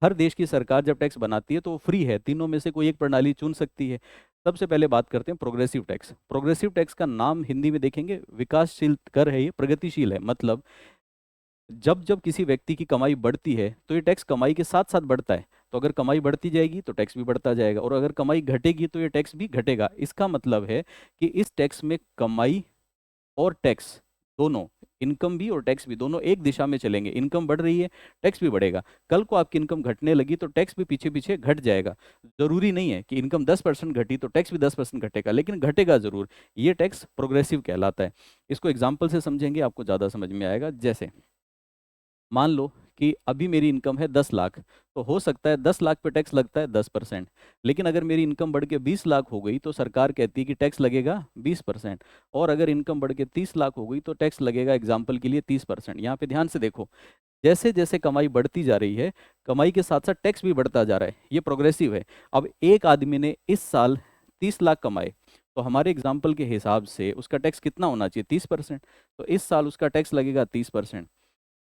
हर देश की सरकार जब टैक्स बनाती है तो वो फ्री है, तीनों में से कोई एक प्रणाली चुन सकती है। सबसे पहले बात करते हैं प्रोग्रेसिव टैक्स। प्रोग्रेसिव टैक्स का नाम हिंदी में देखेंगे विकासशील कर है, ये प्रगतिशील है। मतलब जब जब किसी व्यक्ति की कमाई बढ़ती है तो ये टैक्स कमाई के साथ साथ बढ़ता है। तो अगर कमाई बढ़ती जाएगी तो टैक्स भी बढ़ता जाएगा, और अगर कमाई घटेगी तो ये टैक्स भी घटेगा। इसका मतलब है कि इस टैक्स में कमाई और टैक्स दोनों, इनकम भी और टैक्स भी दोनों एक दिशा में चलेंगे। इनकम बढ़ रही है, टैक्स भी बढ़ेगा। कल को आपकी इनकम घटने लगी तो टैक्स भी पीछे पीछे घट जाएगा। जरूरी नहीं है कि इनकम 10% घटी तो टैक्स भी 10% घटेगा, लेकिन घटेगा जरूर। ये टैक्स प्रोग्रेसिव कहलाता है। इसको एग्जाम्पल से समझेंगे आपको ज़्यादा समझ में आएगा। जैसे मान लो कि अभी मेरी इनकम है 10 लाख, तो हो सकता है 10 लाख पे टैक्स लगता है 10%। लेकिन अगर मेरी इनकम बढ़ के 20 लाख हो गई तो सरकार कहती है कि टैक्स लगेगा 20%। और अगर इनकम बढ़ के 30 लाख हो गई तो टैक्स लगेगा एग्जाम्पल के लिए 30%। यहाँ पे ध्यान से देखो, जैसे जैसे कमाई बढ़ती जा रही है, कमाई के साथ साथ टैक्स भी बढ़ता जा रहा है। ये प्रोग्रेसिव है। अब एक आदमी ने इस साल 30 लाख कमाए, तो हमारे एग्जाम्पल के हिसाब से उसका टैक्स कितना होना चाहिए? 30%। तो इस साल उसका टैक्स लगेगा 30%।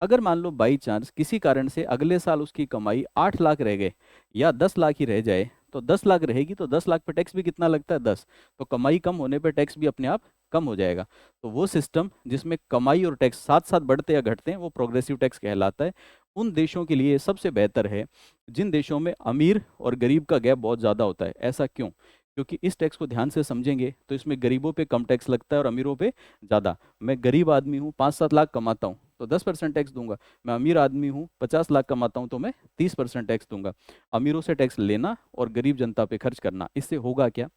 अगर मान लो बाई चांस किसी कारण से अगले साल उसकी कमाई 8 लाख रह गए या 10 लाख ही रह जाए, तो 10 लाख रहेगी तो 10 लाख पे टैक्स भी कितना लगता है? 10। तो कमाई कम होने पे टैक्स भी अपने आप कम हो जाएगा। तो वो सिस्टम जिसमें कमाई और टैक्स साथ साथ बढ़ते या घटते हैं वो प्रोग्रेसिव टैक्स कहलाता है। उन देशों के लिए सबसे बेहतर है जिन देशों में अमीर और गरीब का गैप बहुत ज़्यादा होता है। ऐसा क्यों? क्योंकि इस टैक्स को ध्यान से समझेंगे तो इसमें गरीबों पे कम टैक्स लगता है और अमीरों पे ज़्यादा। मैं गरीब आदमी हूँ, 5-7 लाख कमाता हूँ तो 10% टैक्स दूंगा। मैं अमीर आदमी हूँ, 50 लाख कमाता हूँ तो मैं 30% टैक्स दूंगा। अमीरों से टैक्स लेना और गरीब जनता पे खर्च करना, इससे होगा क्या?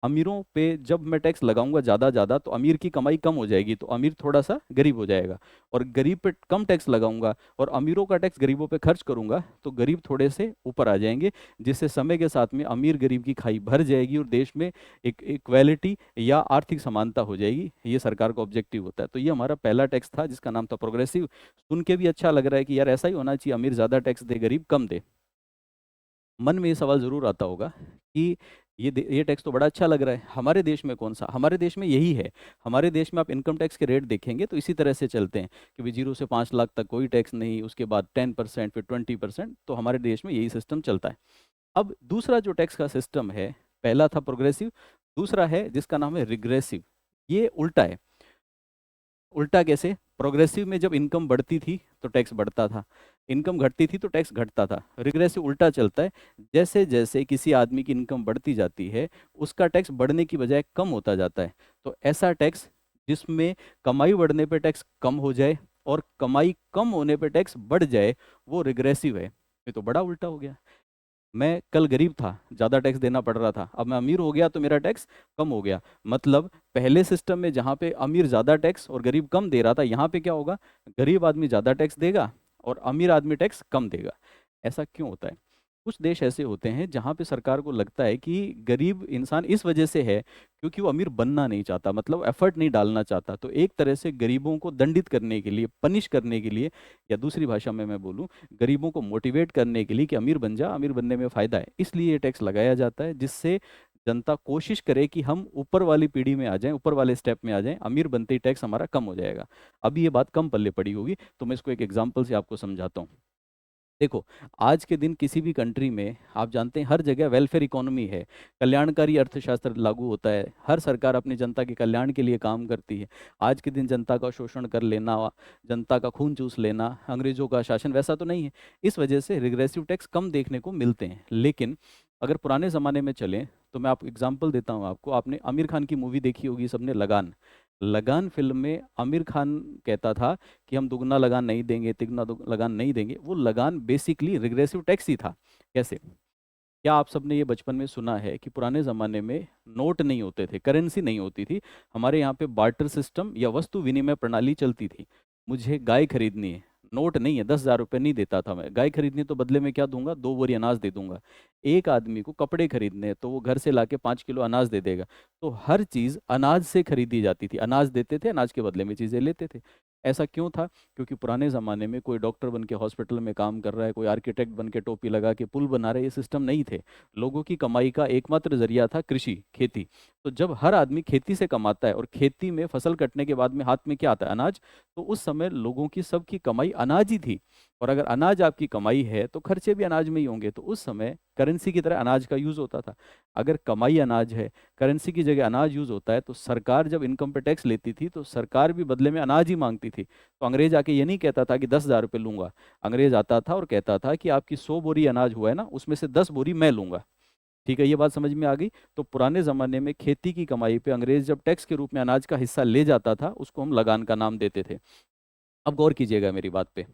अमीरों पे जब मैं टैक्स लगाऊंगा ज़्यादा ज़्यादा तो अमीर की कमाई कम हो जाएगी, तो अमीर थोड़ा सा गरीब हो जाएगा। और गरीब पे कम टैक्स लगाऊंगा और अमीरों का टैक्स गरीबों पे खर्च करूंगा तो गरीब थोड़े से ऊपर आ जाएंगे, जिससे समय के साथ में अमीर गरीब की खाई भर जाएगी और देश में एक इक्वेलिटी या आर्थिक समानता हो जाएगी। ये सरकार का ऑब्जेक्टिव होता है। तो ये हमारा पहला टैक्स था जिसका नाम था प्रोग्रेसिव। सुन के भी अच्छा लग रहा है कि यार ऐसा ही होना चाहिए, अमीर ज़्यादा टैक्स दे गरीब कम दे। मन में ये सवाल ज़रूर आता होगा कि ये टैक्स तो बड़ा अच्छा लग रहा है, हमारे देश में कौन सा? हमारे देश में यही है। हमारे देश में आप इनकम टैक्स के रेट देखेंगे तो इसी तरह से चलते हैं कि भाई 0 से 5 लाख तक कोई टैक्स नहीं, उसके बाद 10%, फिर 20%। तो हमारे देश में यही सिस्टम चलता है। अब दूसरा जो टैक्स का सिस्टम है, पहला था प्रोग्रेसिव, दूसरा है जिसका नाम है रिग्रेसिव। ये उल्टा है। उल्टा कैसे? प्रोग्रेसिव में जब इनकम बढ़ती थी तो टैक्स बढ़ता था, इनकम घटती थी तो टैक्स घटता था। रिग्रेसिव उल्टा चलता है। जैसे जैसे किसी आदमी की इनकम बढ़ती जाती है उसका टैक्स बढ़ने की बजाय कम होता जाता है। तो ऐसा टैक्स जिसमें कमाई बढ़ने पे टैक्स कम हो जाए और कमाई कम होने पे टैक्स बढ़ जाए, वो रिग्रेसिव है। ये तो बड़ा उल्टा हो गया। मैं कल गरीब था, ज़्यादा टैक्स देना पड़ रहा था, अब मैं अमीर हो गया तो मेरा टैक्स कम हो गया। मतलब पहले सिस्टम में जहाँ पे अमीर ज़्यादा टैक्स और गरीब कम दे रहा था, यहाँ पे क्या होगा? गरीब आदमी ज़्यादा टैक्स देगा और अमीर आदमी टैक्स कम देगा। ऐसा क्यों होता है? कुछ देश ऐसे होते हैं जहाँ पे सरकार को लगता है कि गरीब इंसान इस वजह से है क्योंकि वो अमीर बनना नहीं चाहता, मतलब एफर्ट नहीं डालना चाहता। तो एक तरह से गरीबों को दंडित करने के लिए, पनिश करने के लिए, या दूसरी भाषा में मैं बोलूँ, गरीबों को मोटिवेट करने के लिए कि अमीर बन जा, अमीर बनने में फ़ायदा है, इसलिए ये टैक्स लगाया जाता है, जिससे जनता कोशिश करे कि हम ऊपर वाली पीढ़ी में आ जाएं, ऊपर वाले स्टेप में आ जाएं, अमीर बनते ही टैक्स हमारा कम हो जाएगा। अभी ये बात कम पल्ले पड़ी होगी तो मैं इसको एक एग्जांपल से आपको समझाता हूँ। देखो, आज के दिन किसी भी कंट्री में आप जानते हैं हर जगह वेलफेयर इकोनॉमी है, कल्याणकारी अर्थशास्त्र लागू होता है, हर सरकार अपनी जनता के कल्याण के लिए काम करती है। आज के दिन जनता का शोषण कर लेना, जनता का खून चूस लेना, अंग्रेजों का शासन वैसा तो नहीं है। इस वजह से रिग्रेसिव टैक्स कम देखने को मिलते हैं। लेकिन अगर पुराने ज़माने में चलें तो मैं आपको एग्जाम्पल देता हूँ। आपको, आपने आमिर खान की मूवी देखी होगी सबने, लगान। लगान फिल्म में आमिर खान कहता था कि हम दुगना लगान नहीं देंगे, तिगना लगान नहीं देंगे। वो लगान बेसिकली रिग्रेसिव टैक्स ही था। कैसे? क्या आप सबने ये बचपन में सुना है कि पुराने ज़माने में नोट नहीं होते थे, करेंसी नहीं होती थी, हमारे यहाँ पे बार्टर सिस्टम या वस्तु विनिमय प्रणाली चलती थी। मुझे गाय खरीदनी है, नोट नहीं है, 10,000 रुपये नहीं देता था मैं। गाय खरीदनी है तो बदले में क्या दूंगा? 2 बोरी अनाज दे दूंगा। एक आदमी को कपड़े खरीदने हैं तो वो घर से लाके 5 किलो अनाज दे देगा। तो हर चीज़ अनाज से खरीदी जाती थी, अनाज देते थे, अनाज के बदले में चीज़ें लेते थे। ऐसा क्यों था? क्योंकि पुराने ज़माने में कोई डॉक्टर बन के हॉस्पिटल में काम कर रहा है, कोई आर्किटेक्ट बन के टोपी लगा के पुल बना रहे, ये सिस्टम नहीं थे। लोगों की कमाई का एकमात्र जरिया था कृषि, खेती। तो जब हर आदमी खेती से कमाता है और खेती में फसल कटने के बाद में हाथ में क्या आता है? अनाज। तो उस समय लोगों की सबकी कमाई अनाज ही थी। और अगर अनाज आपकी कमाई है तो खर्चे भी अनाज में ही होंगे। तो उस समय करेंसी की तरह अनाज का यूज़ होता था। अगर कमाई अनाज है, करेंसी की जगह अनाज यूज़ होता है, तो सरकार जब इनकम पे टैक्स लेती थी तो सरकार भी बदले में अनाज ही मांगती थी। तो अंग्रेज आके ये नहीं कहता था कि 10,000 रुपये लूंगा। अंग्रेज आता था और कहता था कि आपकी 100 बोरी अनाज हुआ है ना, उसमें से 10 बोरी मैं लूंगा। ठीक है, ये बात समझ में आ गई। तो पुराने ज़माने में खेती की कमाई पे अंग्रेज जब टैक्स के रूप में अनाज का हिस्सा ले जाता था, उसको हम लगान का नाम देते थे। अब गौर कीजिएगा मेरी बात पे।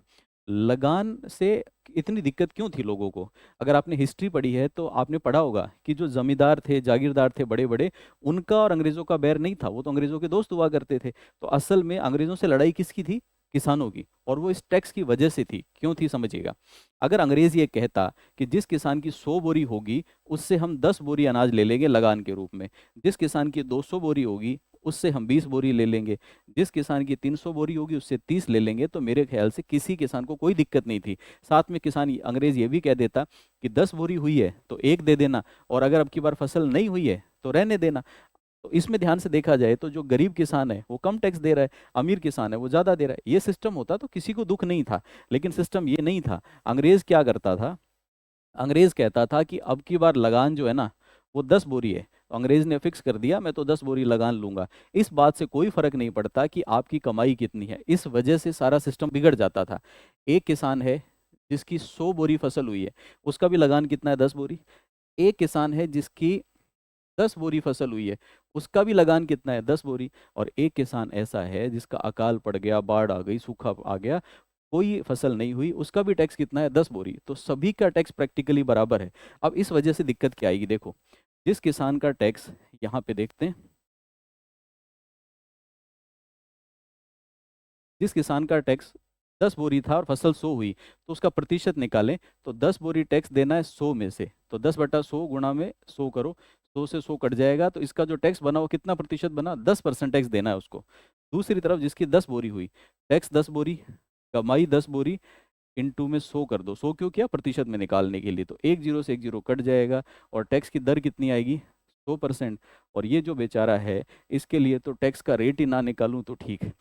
लगान से इतनी दिक्कत क्यों थी लोगों को? अगर आपने हिस्ट्री पढ़ी है तो आपने पढ़ा होगा कि जो जमींदार थे, जागीरदार थे बड़े बड़े, उनका और अंग्रेजों का बैर नहीं था, वो तो अंग्रेजों के दोस्त हुआ करते थे। तो असल में अंग्रेजों से लड़ाई किसकी थी? किसानों की। और वो इस टैक्स की वजह से थी। क्यों थी समझिएगा। अगर अंग्रेज ये कहता कि जिस किसान की 100 बोरी होगी उससे हम 10 बोरी अनाज ले लेंगे लगान के रूप में, जिस किसान की 200 बोरी होगी उससे हम 20 बोरी ले लेंगे, जिस किसान की 300 बोरी होगी उससे 30 ले लेंगे, तो मेरे ख्याल से किसी किसान को कोई दिक्कत नहीं थी। साथ में अंग्रेज ये भी कह देता कि 10 बोरी हुई है तो एक दे देना, और अगर अब की बार फसल नहीं हुई है तो रहने देना। तो इसमें ध्यान से देखा जाए तो जो गरीब किसान है वो कम टैक्स दे रहा है, अमीर किसान है वो ज़्यादा दे रहा है। ये सिस्टम होता तो किसी को दुख नहीं था। लेकिन सिस्टम ये नहीं था। अंग्रेज क्या करता था? अंग्रेज कहता था कि अब की बार लगान जो है ना, वो 10 बोरी है, तो अंग्रेज ने फिक्स कर दिया मैं तो 10 बोरी लगान लूंगा। इस बात से कोई फर्क नहीं पड़ता कि आपकी कमाई कितनी है, इस वजह से सारा सिस्टम बिगड़ जाता था। एक किसान है जिसकी 100 बोरी फसल हुई है, उसका भी लगान कितना है? 10 बोरी। एक किसान है जिसकी 10 बोरी फसल हुई है, उसका भी लगान कितना है? 10 बोरी। और एक किसान ऐसा है जिसका अकाल पड़ गया, बाढ़ आ गई, सूखा आ गया, कोई फसल नहीं हुई, उसका भी टैक्स कितना है? 10 बोरी। तो सभी का टैक्स प्रैक्टिकली बराबर है। अब इस वजह से दिक्कत क्या आएगी? देखो, जिस किसान का टैक्स, यहाँ पे देखते हैं, जिस किसान का टैक्स 10 बोरी था और फसल 100 हुई, तो उसका प्रतिशत निकालें, तो 10 बोरी टैक्स देना है 100 में से, तो 10/100 गुणा में 100 करो, 100 से 100 कट जाएगा, तो इसका जो टैक्स बना वो कितना प्रतिशत बना? 10% टैक्स देना है उसको। दूसरी तरफ जिसकी 10 बोरी हुई, टैक्स 10 बोरी, कमाई 10 बोरी, इनटू में 100 कर दो। 100 क्यों किया? प्रतिशत में निकालने के लिए, तो एक जीरो से एक जीरो कट जाएगा, और टैक्स की दर कितनी आएगी? 100%। और ये जो बेचारा है, इसके लिए तो टैक्स का रेट ही ना निकालूं तो ठीक है।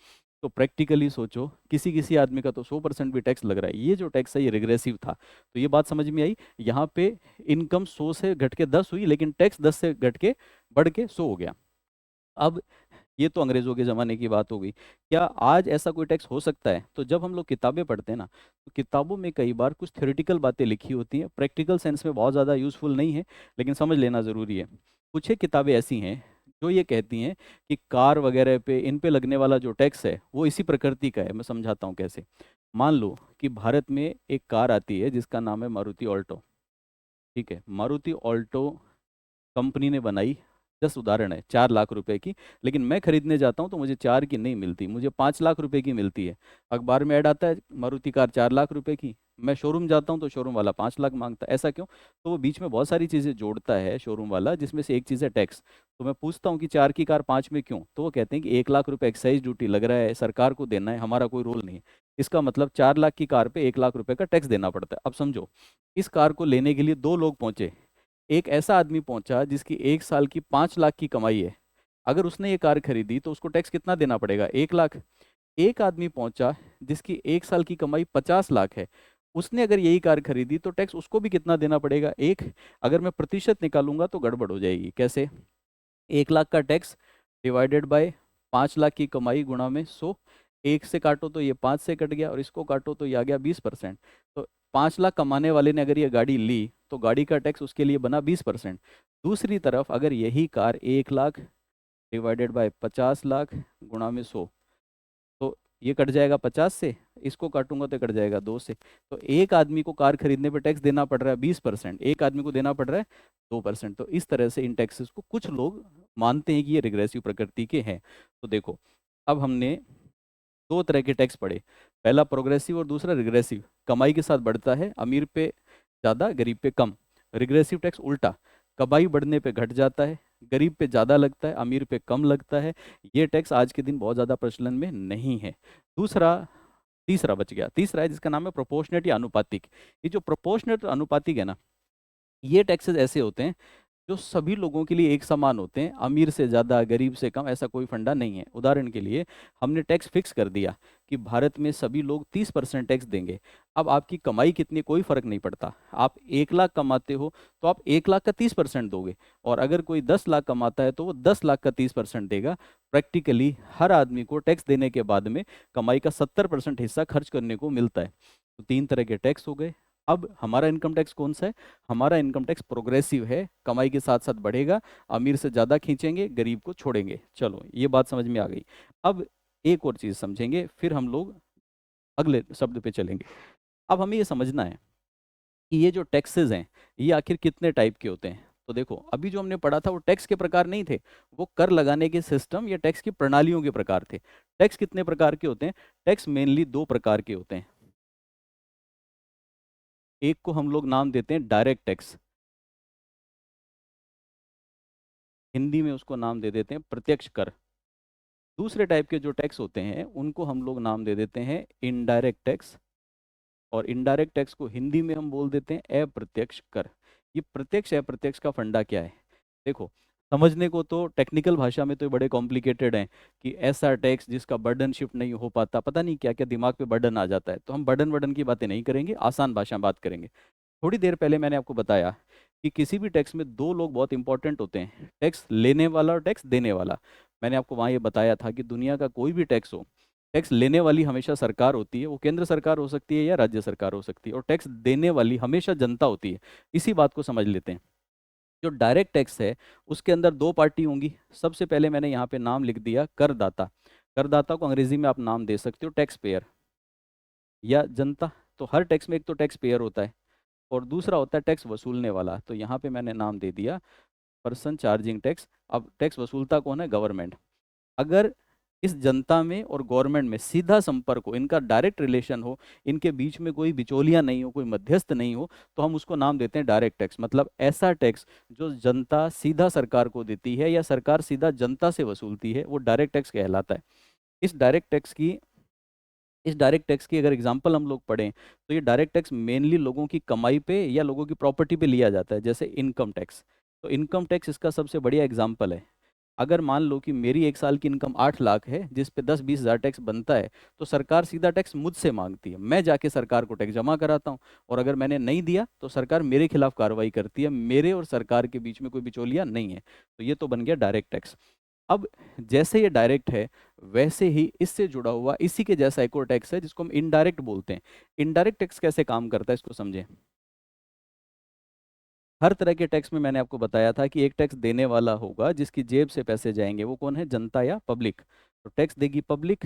तो प्रैक्टिकली सोचो, किसी किसी आदमी का तो 100% भी टैक्स लग रहा है। ये जो टैक्स है ये रिग्रेसिव था। तो ये बात समझ में आई? यहाँ पे इनकम 100 से घट के 10 हुई, लेकिन टैक्स 10 से घट के बढ़ के 100 हो गया। अब ये तो अंग्रेजों के ज़माने की बात हो गई। क्या आज ऐसा कोई टैक्स हो सकता है? तो जब हम लोग किताबें पढ़ते हैं ना, तो किताबों में कई बार कुछ थ्योरेटिकल बातें लिखी होती हैं, प्रैक्टिकल सेंस में बहुत ज़्यादा यूज़फुल नहीं है, लेकिन समझ लेना ज़रूरी है। कुछ एक किताबें ऐसी हैं जो ये कहती हैं कि कार वगैरह पे, इन पे लगने वाला जो टैक्स है वो इसी प्रकृति का है। मैं समझाता हूँ कैसे। मान लो कि भारत में एक कार आती है जिसका नाम है मारुति ऑल्टो। ठीक है, मारुति ऑल्टो कंपनी ने बनाई, जस्ट उदाहरण है, 4 लाख रुपए की। लेकिन मैं खरीदने जाता हूँ तो मुझे 4 की नहीं मिलती, मुझे 5 लाख रुपए की मिलती है। अखबार में ऐड आता है मारुति कार 4 लाख रुपए की, मैं शोरूम जाता हूँ तो शोरूम वाला 5 लाख मांगता है। ऐसा क्यों? तो वो बीच में बहुत सारी चीज़ें जोड़ता है शोरूम वाला, जिसमें से एक चीज़ है टैक्स। तो मैं पूछता हूँ कि 4 की कार 5 में क्यों? तो वो कहते हैं कि 1 लाख रुपए एक्साइज ड्यूटी लग रहा है, सरकार को देना है, हमारा कोई रोल नहीं है। इसका मतलब 4 लाख की कार पे 1 लाख रुपए का टैक्स देना पड़ता है। अब समझो, इस कार को लेने के लिए दो लोग पहुंचे। एक ऐसा आदमी पहुंचा जिसकी 1 साल की 5 लाख की कमाई है। अगर उसने ये कार खरीदी तो उसको टैक्स कितना देना पड़ेगा? 1 लाख। एक आदमी पहुंचा जिसकी 1 साल की कमाई 50 लाख है, उसने अगर यही कार खरीदी तो टैक्स उसको भी कितना देना पड़ेगा? एक। अगर मैं प्रतिशत निकालूंगा तो गड़बड़ हो जाएगी। कैसे? 1 लाख का टैक्स डिवाइडेड बाय 5 लाख की कमाई गुणा में 100। एक से काटो तो ये 5 से कट गया, और इसको काटो तो ये आ गया 20%। तो 5 लाख कमाने वाले ने अगर ये गाड़ी ली तो गाड़ी का टैक्स उसके लिए बना 20%। दूसरी तरफ अगर यही car 1 lakh divided by 50 lakh गुणा में 100, तो ये कट जाएगा 50 से, इसको काटूंगा तो कट जाएगा 2 से। तो एक आदमी को कार खरीदने पे टैक्स देना पड़ रहा है 20%, एक आदमी को देना पड़ रहा है 2%। तो इस तरह से इन टैक्सेस को कुछ लोग मानते हैं कि ये रिग्रेसिव प्रकृति के हैं। तो देखो, अब हमने दो तरह के टैक्स पढ़े, पहला प्रोग्रेसिव और दूसरा रिग्रेसिव। कमाई के साथ बढ़ता है, अमीर पे ज़्यादा, गरीब पे कम। रिग्रेसिव टैक्स उल्टा, कमाई बढ़ने पे घट जाता है, गरीब पे ज़्यादा लगता है, अमीर पे कम लगता है। ये टैक्स आज के दिन बहुत ज़्यादा प्रचलन में नहीं है। दूसरा, तीसरा बच गया, तीसरा है जिसका नाम है प्रोपोर्शनेट या अनुपातिक। ये जो प्रोपोर्शनेट अनुपातिक है ना, ये टैक्सेस ऐसे होते हैं जो सभी लोगों के लिए एक समान होते हैं, अमीर से ज़्यादा, गरीब से कम, ऐसा कोई फंडा नहीं है। उदाहरण के लिए, हमने टैक्स फिक्स कर दिया कि भारत में सभी लोग 30% टैक्स देंगे। अब आपकी कमाई कितनी, कोई फर्क नहीं पड़ता। आप 1 लाख कमाते हो तो आप 1 लाख का 30% दोगे, और अगर कोई 10 लाख कमाता है तो वो 10 लाख का 30% देगा। प्रैक्टिकली हर आदमी को टैक्स देने के बाद में कमाई का 70% हिस्सा खर्च करने को मिलता है। तो तीन तरह के टैक्स हो गए। अब हमारा इनकम टैक्स कौन सा है? हमारा इनकम टैक्स प्रोग्रेसिव है, कमाई के साथ साथ बढ़ेगा, अमीर से ज़्यादा खींचेंगे, गरीब को छोड़ेंगे। चलो, ये बात समझ में आ गई। अब एक और चीज़ समझेंगे, फिर हम लोग अगले शब्द पे चलेंगे। अब हमें ये समझना है कि ये जो टैक्सेस हैं, ये आखिर कितने टाइप के होते हैं। तो देखो, अभी जो हमने पढ़ा था वो टैक्स के प्रकार नहीं थे, वो कर लगाने के सिस्टम या टैक्स की प्रणालियों के प्रकार थे। टैक्स कितने प्रकार के होते हैं? टैक्स मेनली दो प्रकार के होते हैं। एक को हम लोग नाम देते हैं डायरेक्ट टैक्स, हिंदी में उसको नाम दे देते हैं प्रत्यक्ष कर। दूसरे टाइप के जो टैक्स होते हैं उनको हम लोग नाम दे देते हैं इनडायरेक्ट टैक्स, और इनडायरेक्ट टैक्स को हिंदी में हम बोल देते हैं अप्रत्यक्ष कर। ये प्रत्यक्ष अप्रत्यक्ष का फंडा क्या है? देखो, समझने को तो टेक्निकल भाषा में तो ये बड़े कॉम्प्लिकेटेड हैं कि ऐसा टैक्स जिसका बर्डन शिफ्ट नहीं हो पाता, पता नहीं क्या क्या दिमाग पे बर्डन आ जाता है। तो हम बर्डन वर्डन की बातें नहीं करेंगे, आसान भाषा में बात करेंगे। थोड़ी देर पहले मैंने आपको बताया कि किसी भी टैक्स में दो लोग बहुत इंपॉर्टेंट होते हैं, टैक्स लेने वाला और टैक्स देने वाला। मैंने आपको वहाँ ये बताया था कि दुनिया का कोई भी टैक्स हो, टैक्स लेने वाली हमेशा सरकार होती है, वो केंद्र सरकार हो सकती है या राज्य सरकार हो सकती है, और टैक्स देने वाली हमेशा जनता होती है। इसी बात को समझ लेते हैं। जो डायरेक्ट टैक्स है उसके अंदर दो पार्टी होंगी। सबसे पहले मैंने यहाँ पे नाम लिख दिया करदाता। करदाता को अंग्रेजी में आप नाम दे सकते हो टैक्स पेयर या जनता। तो हर टैक्स में एक तो टैक्स पेयर होता है और दूसरा होता है टैक्स वसूलने वाला। तो यहाँ पे मैंने नाम दे दिया पर्सन चार्जिंग टैक्स। अब टैक्स वसूलता कौन है? गवर्नमेंट। अगर इस जनता में और गवर्नमेंट में सीधा संपर्क हो, इनका डायरेक्ट रिलेशन हो, इनके बीच में कोई बिचौलिया नहीं हो, कोई मध्यस्थ नहीं हो, तो हम उसको नाम देते हैं डायरेक्ट टैक्स। मतलब ऐसा टैक्स जो जनता सीधा सरकार को देती है या सरकार सीधा जनता से वसूलती है, वो डायरेक्ट टैक्स कहलाता है। इस डायरेक्ट टैक्स की इस डायरेक्ट टैक्स की अगर एग्जांपल हम लोग पढ़ें तो ये डायरेक्ट टैक्स मेनली लोगों की कमाई पे या लोगों की प्रॉपर्टी पे लिया जाता है, जैसे इनकम टैक्स। तो इनकम टैक्स इसका सबसे बढ़िया एग्जांपल है। अगर मान लो कि मेरी एक साल की इनकम 8 लाख है, जिस पे 10-20 हज़ार टैक्स बनता है, तो सरकार सीधा टैक्स मुझसे मांगती है, मैं जाके सरकार को टैक्स जमा कराता हूँ। और अगर मैंने नहीं दिया तो सरकार मेरे खिलाफ कार्रवाई करती है। मेरे और सरकार के बीच में कोई बिचौलिया नहीं है। तो ये तो बन गया डायरेक्ट टैक्स। अब जैसे ये डायरेक्ट है, वैसे ही इससे जुड़ा हुआ इसी के जैसा एक और टैक्स है जिसको हम इनडायरेक्ट बोलते हैं। इनडायरेक्ट टैक्स कैसे काम करता है इसको समझें। हर तरह के टैक्स में मैंने आपको बताया था कि एक टैक्स देने वाला होगा जिसकी जेब से पैसे जाएंगे, वो कौन है? जनता या पब्लिक। तो टैक्स देगी पब्लिक।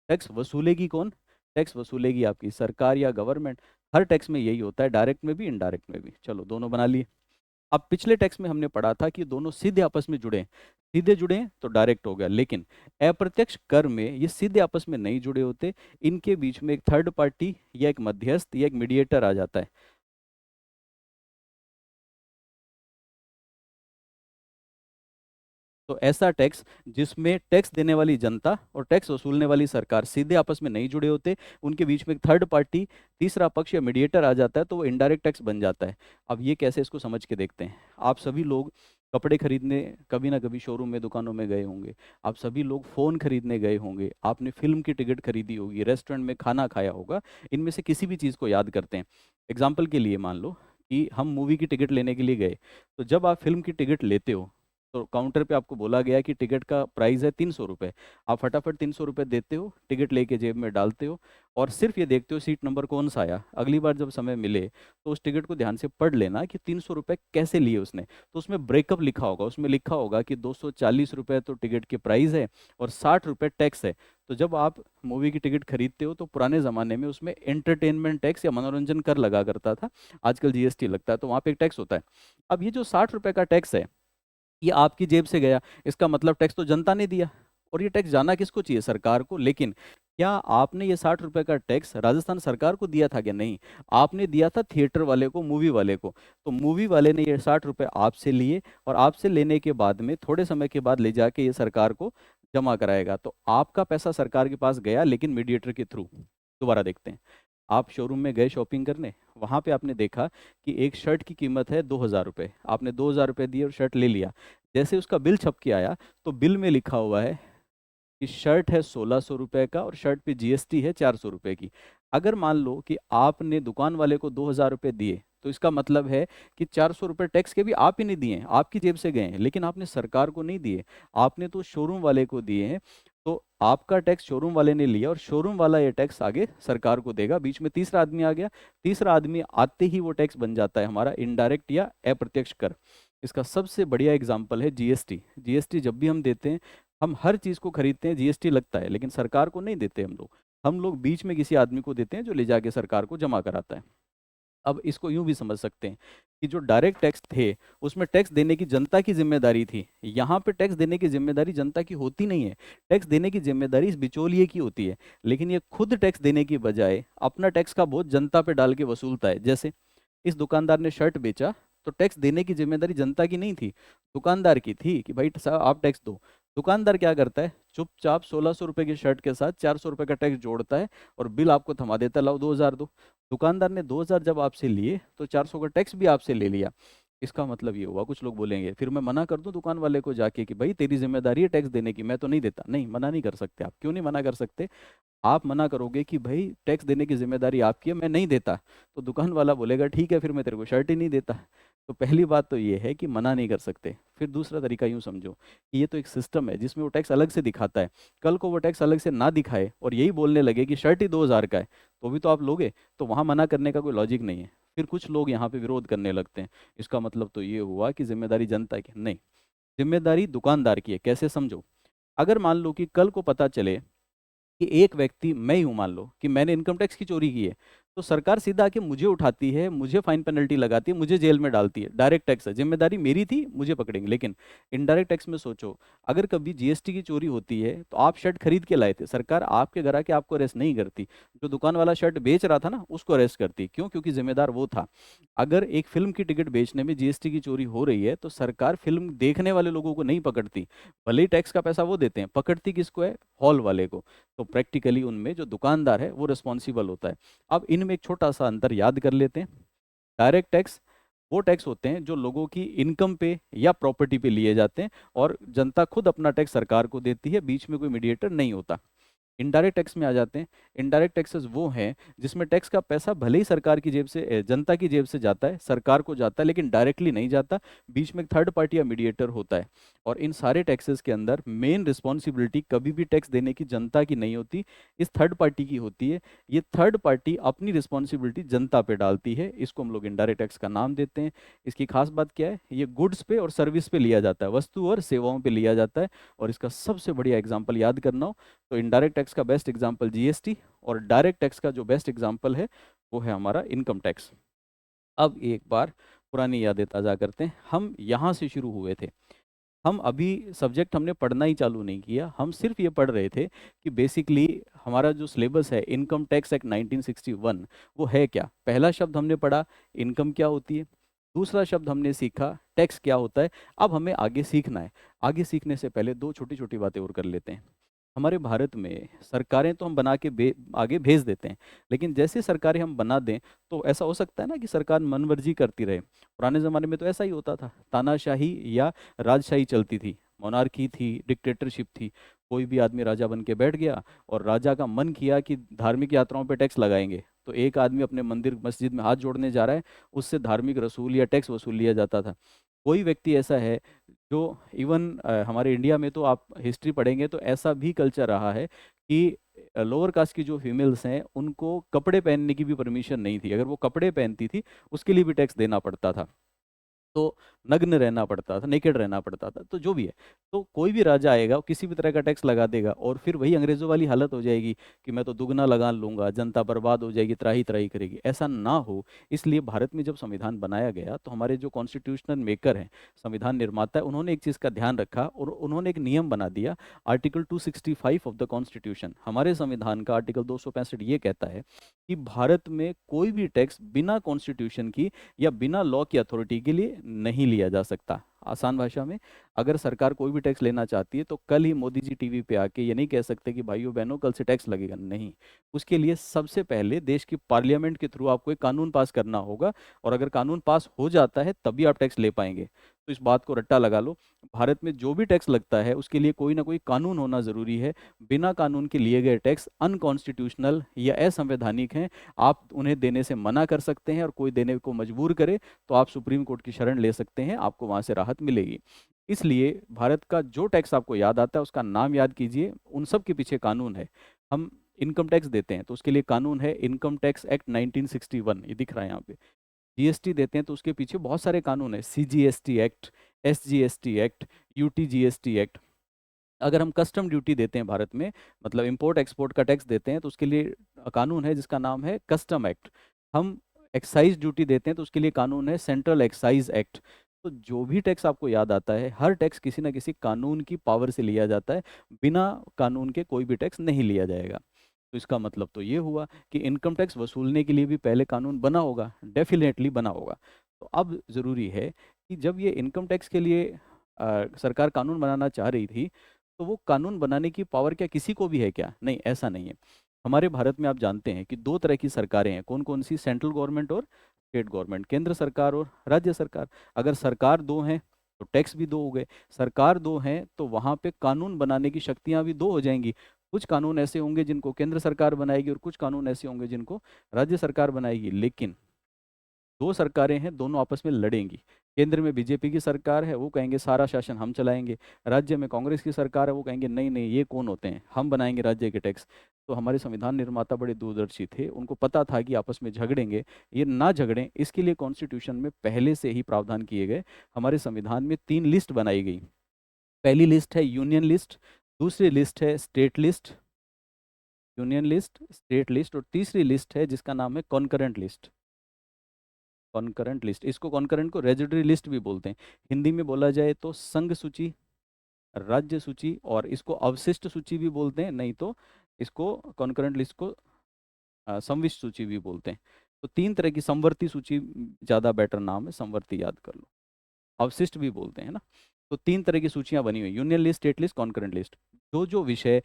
टैक्स वसूलेगी कौन? टैक्स वसूलेगी आपकी सरकार या गवर्नमेंट। हर टैक्स में यही होता है, डायरेक्ट में भी इंडायरेक्ट में भी। चलो दोनों बना लिए। अब पिछले टैक्स में हमने पढ़ा था कि दोनों सीधे आपस में जुड़े हैं। सीधे जुड़े हैं तो डायरेक्ट हो गया, लेकिन अप्रत्यक्ष कर में ये सीधे आपस में नहीं जुड़े होते। इनके बीच में एक थर्ड पार्टी या एक मध्यस्थ या एक मीडिएटर आ जाता है। तो ऐसा टैक्स जिसमें टैक्स देने वाली जनता और टैक्स वसूलने वाली सरकार सीधे आपस में नहीं जुड़े होते, उनके बीच में एक थर्ड पार्टी, तीसरा पक्ष या मीडिएटर आ जाता है, तो वो इनडायरेक्ट टैक्स बन जाता है। अब ये कैसे, इसको समझ के देखते हैं। आप सभी लोग कपड़े खरीदने कभी ना कभी शोरूम में, दुकानों में गए होंगे। आप सभी लोग फ़ोन खरीदने गए होंगे, आपने फिल्म की टिकट खरीदी होगी, रेस्टोरेंट में खाना खाया होगा। इनमें से किसी भी चीज़ को याद करते हैं। एग्जाम्पल के लिए मान लो कि हम मूवी की टिकट लेने के लिए गए। तो जब आप फिल्म की टिकट लेते हो तो काउंटर पे आपको बोला गया कि टिकट का प्राइस है 300 रुपये। आप फटाफट 300 रुपये देते हो, टिकट लेके जेब में डालते हो और सिर्फ ये देखते हो सीट नंबर कौन सा आया। अगली बार जब समय मिले तो उस टिकट को ध्यान से पढ़ लेना कि 300 रुपये कैसे लिए उसने। तो उसमें ब्रेकअप लिखा होगा, उसमें लिखा होगा कि 240 रुपये तो टिकट के प्राइस है और 60 रुपये टैक्स है। तो जब आप मूवी की टिकट खरीदते हो तो पुराने ज़माने में उसमें एंटरटेनमेंट टैक्स या मनोरंजन कर लगा करता था। आजकल जीएसटी लगता है, तो वहाँ पे एक टैक्स होता है। अब ये जो 60 रुपये का टैक्स है, ये आपकी जेब से गया, इसका मतलब टैक्स तो जनता ने दिया। और ये टैक्स जाना किसको चाहिए? सरकार को। लेकिन क्या आपने ये 60 रुपये का टैक्स राजस्थान सरकार को दिया था क्या? नहीं, आपने दिया था थिएटर वाले को, मूवी वाले को। तो मूवी वाले ने ये 60 रुपये आपसे लिए और आपसे लेने के बाद में थोड़े समय के बाद ले जाके ये सरकार को जमा कराएगा। तो आपका पैसा सरकार के पास गया, लेकिन मीडिएटर के थ्रू। दोबारा देखते हैं। आप शोरूम में गए शॉपिंग करने, वहाँ पे आपने देखा कि एक शर्ट की कीमत है 2,000 रुपये। आपने 2,000 रुपये दिए और शर्ट ले लिया। जैसे उसका बिल छप के आया तो बिल में लिखा हुआ है कि शर्ट है 1,600 रुपये का और शर्ट पे जीएसटी है 400 रुपये की। अगर मान लो कि आपने दुकान वाले को 2,000 रुपये दिए, तो इसका मतलब है कि 400 रुपये टैक्स के भी आप ही नहीं दिए हैं, आपकी जेब से गए हैं, लेकिन आपने सरकार को नहीं दिए, आपने तो शोरूम वाले को दिए हैं। तो आपका टैक्स शोरूम वाले ने लिया और शोरूम वाला ये टैक्स आगे सरकार को देगा। बीच में तीसरा आदमी आ गया, तीसरा आदमी आते ही वो टैक्स बन जाता है हमारा इनडायरेक्ट या अप्रत्यक्ष कर। इसका सबसे बढ़िया एग्जाम्पल है जीएसटी। जीएसटी जब भी हम देते हैं, हम हर चीज़ को खरीदते हैं जीएसटी लगता है, लेकिन सरकार को नहीं देते हम लोग। हम लोग बीच में किसी आदमी को देते हैं जो ले जाके सरकार को जमा कराता है। अब इसको यूं भी समझ सकते हैं कि जो डायरेक्ट टैक्स थे उसमें टैक्स देने की जनता की जिम्मेदारी थी। यहाँ पे टैक्स देने की जिम्मेदारी जनता की होती नहीं है, टैक्स देने की जिम्मेदारी इस बिचौलिए की होती है। लेकिन ये खुद टैक्स देने की बजाय अपना टैक्स का बोझ जनता पे डाल के वसूलता है। जैसे इस दुकानदार ने शर्ट बेचा, तो टैक्स देने की जिम्मेदारी जनता की नहीं थी, दुकानदार की थी कि भाई साहब आप टैक्स दो। दुकानदार क्या करता है? चुपचाप 1,600 रुपये की शर्ट के साथ 400 रुपये का टैक्स जोड़ता है और बिल आपको थमा देता है, लाओ 2,000 दो। दुकानदार ने 2,000 जब आपसे लिए तो 400 का टैक्स भी आपसे ले लिया। इसका मतलब ये हुआ, कुछ लोग बोलेंगे फिर मैं मना कर दूं दुकान वाले को जाके कि भाई तेरी जिम्मेदारी है टैक्स देने की, मैं तो नहीं देता। नहीं, मना नहीं कर सकते आप। क्यों नहीं मना कर सकते? आप मना करोगे कि भाई टैक्स देने की जिम्मेदारी आपकी है, मैं नहीं देता, तो दुकान वाला बोलेगा ठीक है फिर मैं तेरे को शर्ट ही नहीं देता। तो पहली बात तो ये है कि मना नहीं कर सकते। फिर दूसरा तरीका यूँ समझो कि ये तो एक सिस्टम है जिसमें वो टैक्स अलग से दिखाता है। कल को वो टैक्स अलग से ना दिखाए और यही बोलने लगे कि शर्ट ही 2000 का है, तो भी तो आप लोगे। तो वहाँ मना करने का कोई लॉजिक नहीं है। फिर कुछ लोग यहाँ पे विरोध करने लगते हैं। इसका मतलब तो ये हुआ कि जिम्मेदारी जनता की नहीं, जिम्मेदारी दुकानदार की है। कैसे समझो? अगर मान लो कि कल को पता चले कि एक व्यक्ति, मैं ही हूं, मान लो कि मैंने इनकम टैक्स की चोरी की है, तो सरकार सीधा आके मुझे उठाती है, मुझे फाइन पेनल्टी लगाती है, मुझे जेल में डालती है। डायरेक्ट टैक्स है, जिम्मेदारी मेरी थी, मुझे पकड़ेंगे। लेकिन इनडायरेक्ट टैक्स में सोचो, अगर कभी जीएसटी की चोरी होती है तो आप शर्ट खरीद के लाए थे, सरकार आपके घर आके आपको अरेस्ट नहीं करती, जो दुकान वाला शर्ट बेच रहा था ना उसको अरेस्ट करती। क्यों? क्योंकि जिम्मेदार वो था। अगर एक फिल्म की टिकट बेचने में जीएसटी की चोरी हो रही है तो सरकार फिल्म देखने वाले लोगों को नहीं पकड़ती, भले ही टैक्स का पैसा वो देते हैं, पकड़ती किसको है? हॉल वाले को। तो प्रैक्टिकली उनमें जो दुकानदार है वो रिस्पॉन्सिबल होता है। अब इनमें एक छोटा सा अंतर याद कर लेते हैं। डायरेक्ट टैक्स वो टैक्स होते हैं जो लोगों की इनकम पे या प्रॉपर्टी पे लिए जाते हैं, और जनता खुद अपना टैक्स सरकार को देती है, बीच में कोई मीडिएटर नहीं होता। इनडायरेक्ट टैक्स में आ जाते हैं। इनडायरेक्ट टैक्सेस वो हैं जिसमें टैक्स का पैसा भले ही सरकार की जेब से जनता की जेब से जाता है, सरकार को जाता है, लेकिन डायरेक्टली नहीं जाता, बीच में एक थर्ड पार्टी या मीडिएटर होता है। और इन सारे टैक्सेस के अंदर मेन रिस्पॉन्सिबिलिटी कभी भी टैक्स देने की जनता की नहीं होती, इस थर्ड पार्टी की होती है। ये थर्ड पार्टी अपनी रिस्पॉन्सिबिलिटी जनता पे डालती है, इसको हम लोग इनडायरेक्ट टैक्स का नाम देते हैं। इसकी खास बात क्या है? ये गुड्स पे और सर्विस पे लिया जाता है, वस्तु और सेवाओं पे लिया जाता है। और इसका सबसे बढ़िया एग्जाम्पल याद करना हो तो इनडायरेक्ट टैक्स का बेस्ट एग्जांपल जीएसटी, और डायरेक्ट टैक्स का जो बेस्ट एग्जांपल है वो है हमारा इनकम टैक्स। अब एक बार पुरानी यादें ताज़ा करते हैं। हम यहाँ से शुरू हुए थे। हम अभी सब्जेक्ट हमने पढ़ना ही चालू नहीं किया, हम सिर्फ ये पढ़ रहे थे कि बेसिकली हमारा जो सिलेबस है इनकम टैक्स एक्ट 1961 वो है क्या। पहला शब्द हमने पढ़ा इनकम क्या होती है, दूसरा शब्द हमने सीखा टैक्स क्या होता है। अब हमें आगे सीखना है। आगे सीखने से पहले दो छोटी छोटी बातें और कर लेते हैं। हमारे भारत में सरकारें तो हम बना के आगे भेज देते हैं, लेकिन जैसे सरकारें हम बना दें तो ऐसा हो सकता है ना कि सरकार मनमर्जी करती रहे। पुराने ज़माने में तो ऐसा ही होता था, तानाशाही या राजशाही चलती थी, मोनार्की थी, डिक्टेटरशिप थी। कोई भी आदमी राजा बन के बैठ गया और राजा का मन किया कि धार्मिक यात्राओं पे टैक्स लगाएंगे, तो एक आदमी अपने मंदिर मस्जिद में हाथ जोड़ने जा रहा है, उससे धार्मिक रसूल या टैक्स वसूल लिया जाता था। कोई व्यक्ति ऐसा है जो इवन हमारे इंडिया में तो आप हिस्ट्री पढ़ेंगे तो ऐसा भी कल्चर रहा है कि लोअर कास्ट की जो फीमेल्स हैं उनको कपड़े पहनने की भी परमिशन नहीं थी। अगर वो कपड़े पहनती थी उसके लिए भी टैक्स देना पड़ता था। तो नग्न रहना पड़ता था, नेकेड रहना पड़ता था। तो जो भी है, तो कोई भी राजा आएगा वो किसी भी तरह का टैक्स लगा देगा, और फिर वही अंग्रेजों वाली हालत हो जाएगी कि मैं तो दुगना लगा लूंगा, जनता बर्बाद हो जाएगी, त्राही त्राही करेगी। ऐसा ना हो, इसलिए भारत में जब संविधान बनाया गया तो हमारे जो कॉन्स्टिट्यूशनल मेकर हैं, संविधान निर्माता है, उन्होंने एक चीज़ का ध्यान रखा और उन्होंने एक नियम बना दिया। आर्टिकल 265 ऑफ द कॉन्स्टिट्यूशन, हमारे संविधान का आर्टिकल 265 ये कहता है कि भारत में कोई भी टैक्स बिना कॉन्स्टिट्यूशन की या बिना लॉ की अथॉरिटी के लिए नहीं लिया जा सकता। आसान भाषा में, अगर सरकार कोई भी टैक्स लेना चाहती है तो कल ही मोदी जी टीवी पे आके ये नहीं कह सकते कि भाइयों बहनों कल से टैक्स लगेगा, नहीं। उसके लिए सबसे पहले देश की पार्लियामेंट के थ्रू आपको एक कानून पास करना होगा, और अगर कानून पास हो जाता है तभी आप टैक्स ले पाएंगे। तो इस बात को रट्टा लगा लो, भारत में जो भी टैक्स लगता है उसके लिए कोई ना कोई कानून होना ज़रूरी है। बिना कानून के लिए गए टैक्स अनकॉन्स्टिट्यूशनल या असंवैधानिक हैं। आप उन्हें देने से मना कर सकते हैं, और कोई देने को मजबूर करे तो आप सुप्रीम कोर्ट की शरण ले सकते हैं, आपको वहां से राहत मिलेगी। इसलिए भारत का जो टैक्स आपको याद आता है उसका नाम याद कीजिए, उन सब के पीछे कानून है। हम इनकम टैक्स देते हैं तो उसके लिए कानून है, इनकम टैक्स एक्ट 1961, ये दिख रहा है यहाँ पे। जीएसटी देते हैं तो उसके पीछे बहुत सारे कानून है, CGST act, SGST act, UTGST act. अगर हम कस्टम ड्यूटी देते हैं भारत में, मतलब इंपोर्ट एक्सपोर्ट का टैक्स देते हैं, तो उसके लिए कानून है जिसका नाम है कस्टम एक्ट। हम एक्साइज ड्यूटी देते हैं तो उसके लिए कानून है सेंट्रल एक्साइज एक्ट। तो जो भी टैक्स आपको याद आता है, हर टैक्स किसी ना किसी कानून की पावर से लिया जाता है। बिना कानून के कोई भी टैक्स नहीं लिया जाएगा। तो इसका मतलब तो ये हुआ कि इनकम टैक्स वसूलने के लिए भी पहले कानून बना होगा, डेफिनेटली बना होगा। तो अब ज़रूरी है कि जब ये इनकम टैक्स के लिए सरकार कानून बनाना चाह रही थी, तो वो कानून बनाने की पावर क्या किसी को भी है क्या? नहीं, ऐसा नहीं है। हमारे भारत में आप जानते हैं कि दो तरह की सरकारें हैं। कौन कौन सी? सेंट्रल गवर्नमेंट और स्टेट गवर्नमेंट, केंद्र सरकार और राज्य सरकार। अगर सरकार दो हैं तो टैक्स भी दो हो गए। सरकार दो हैं तो वहाँ पे कानून बनाने की शक्तियाँ भी दो हो जाएंगी। कुछ कानून ऐसे होंगे जिनको केंद्र सरकार बनाएगी और कुछ कानून ऐसे होंगे जिनको राज्य सरकार बनाएगी। लेकिन दो सरकारें हैं, दोनों आपस में लड़ेंगी। केंद्र में बीजेपी की सरकार है, वो कहेंगे सारा शासन हम चलाएंगे। राज्य में कांग्रेस की सरकार है, वो कहेंगे नहीं नहीं ये कौन होते हैं, हम बनाएंगे राज्य के टैक्स। तो हमारे संविधान निर्माता बड़े दूरदर्शी थे, उनको पता था कि आपस में झगड़ेंगे, ये ना झगड़ें इसके लिए कॉन्स्टिट्यूशन में पहले से ही प्रावधान किए गए। हमारे संविधान में 3 लिस्ट बनाई गई। पहली लिस्ट है यूनियन लिस्ट, दूसरी लिस्ट है state list, union list, state list, और तीसरी लिस्ट है जिसका नाम है कॉन्करेंट लिस्ट। कॉन्करेंट लिस्ट, इसको कॉन्करेंट को रेजिडरी लिस्ट भी बोलते हैं। हिंदी में बोला जाए तो संघ सूची, राज्य सूची, और इसको अवशिष्ट सूची भी बोलते हैं, नहीं तो इसको कॉन्करेंट लिस्ट को संविष्ट सूची भी बोलते हैं। तो 3 तरह की, संवर्ती सूची ज़्यादा बेटर नाम है, संवर्ती याद कर लो, अवशिष्ट भी बोलते हैं ना। तो 3 तरह की सूचियां बनी हुई, union list, state list, concurrent list. जो जो विषय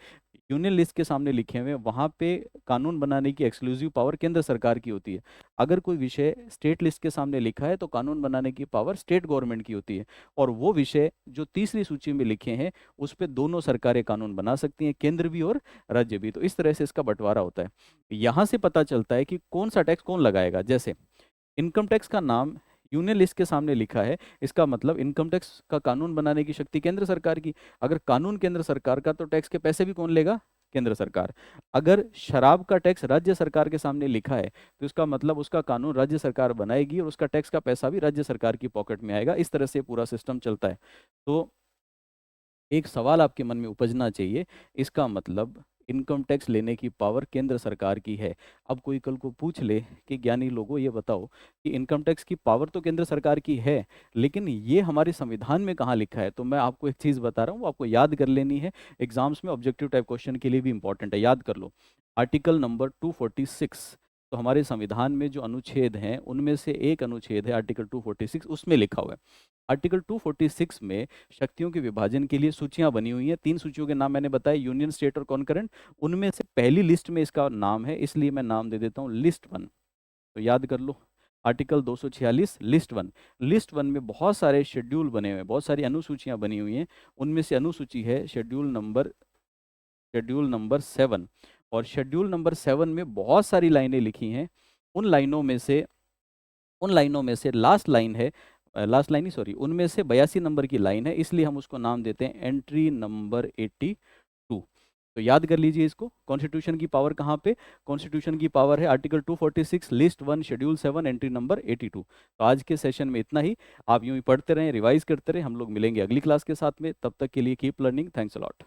यूनियन लिस्ट के सामने लिखे हुए हैं वहाँ पे कानून बनाने की एक्सक्लूसिव पावर केंद्र सरकार की होती है। अगर कोई विषय स्टेट लिस्ट के सामने लिखा है तो कानून बनाने की पावर स्टेट गवर्नमेंट की होती है। और वो विषय जो तीसरी सूची में लिखे हैं उस पर दोनों सरकारें कानून बना सकती हैं, केंद्र भी और राज्य भी। तो इस तरह से इसका बंटवारा होता है। यहाँ से पता चलता है कि कौन सा टैक्स कौन लगाएगा। जैसे इनकम टैक्स का नाम यूनियन लिस्ट के सामने लिखा है, इसका मतलब इनकम टैक्स का कानून बनाने की शक्ति केंद्र सरकार की। अगर कानून केंद्र सरकार का तो टैक्स के पैसे भी कौन लेगा, केंद्र सरकार। अगर शराब का टैक्स राज्य सरकार के सामने लिखा है तो इसका मतलब उसका कानून राज्य सरकार बनाएगी और उसका टैक्स का पैसा भी राज्य सरकार की पॉकेट में आएगा। इस तरह से पूरा सिस्टम चलता है। तो एक सवाल आपके मन में उपजना चाहिए, इसका मतलब इनकम टैक्स लेने की पावर केंद्र सरकार की है। अब कोई कल को पूछ ले कि ज्ञानी लोगों ये बताओ कि इनकम टैक्स की पावर तो केंद्र सरकार की है, लेकिन ये हमारे संविधान में कहाँ लिखा है। तो मैं आपको एक चीज़ बता रहा हूँ, वो आपको याद कर लेनी है, एग्जाम्स में ऑब्जेक्टिव टाइप क्वेश्चन के लिए भी इंपॉर्टेंट है, याद कर लो। आर्टिकल नंबर 246, तो हमारे संविधान में जो अनुच्छेद हैं उनमें से एक अनुच्छेद है आर्टिकल 246, उसमें लिखा हुआ है। आर्टिकल 246 में शक्तियों के विभाजन के लिए सूचियां बनी हुई हैं। 3 सूचियों के नाम मैंने बताए, यूनियन, स्टेट और कॉन्करेंट। उनमें से पहली लिस्ट में इसका नाम है, इसलिए मैं नाम दे देता हूँ लिस्ट 1। तो याद कर लो, आर्टिकल 246 लिस्ट 1। लिस्ट 1 में बहुत सारे शेड्यूल बने हुए हैं, बहुत सारी अनुसूचियां बनी हुई हैं। उनमें से अनुसूची है शेड्यूल नंबर 7। और शेड्यूल नंबर 7 में बहुत सारी लाइनें लिखी हैं। उन लाइनों में से लास्ट लाइन है, लास्ट लाइन ही सॉरी, उनमें से 82 नंबर की लाइन है, इसलिए हम उसको नाम देते हैं एंट्री नंबर 82। तो याद कर लीजिए इसको। कॉन्स्टिट्यूशन की पावर कहाँ पे, कॉन्स्टिट्यूशन की पावर है article 246 list 1 schedule 7 entry number 82। तो आज के सेशन में इतना ही। आप यूं ही पढ़ते रहें, रिवाइज करते रहें। हम लोग मिलेंगे अगली क्लास के साथ में, तब तक के लिए keep learning. Thanks a lot.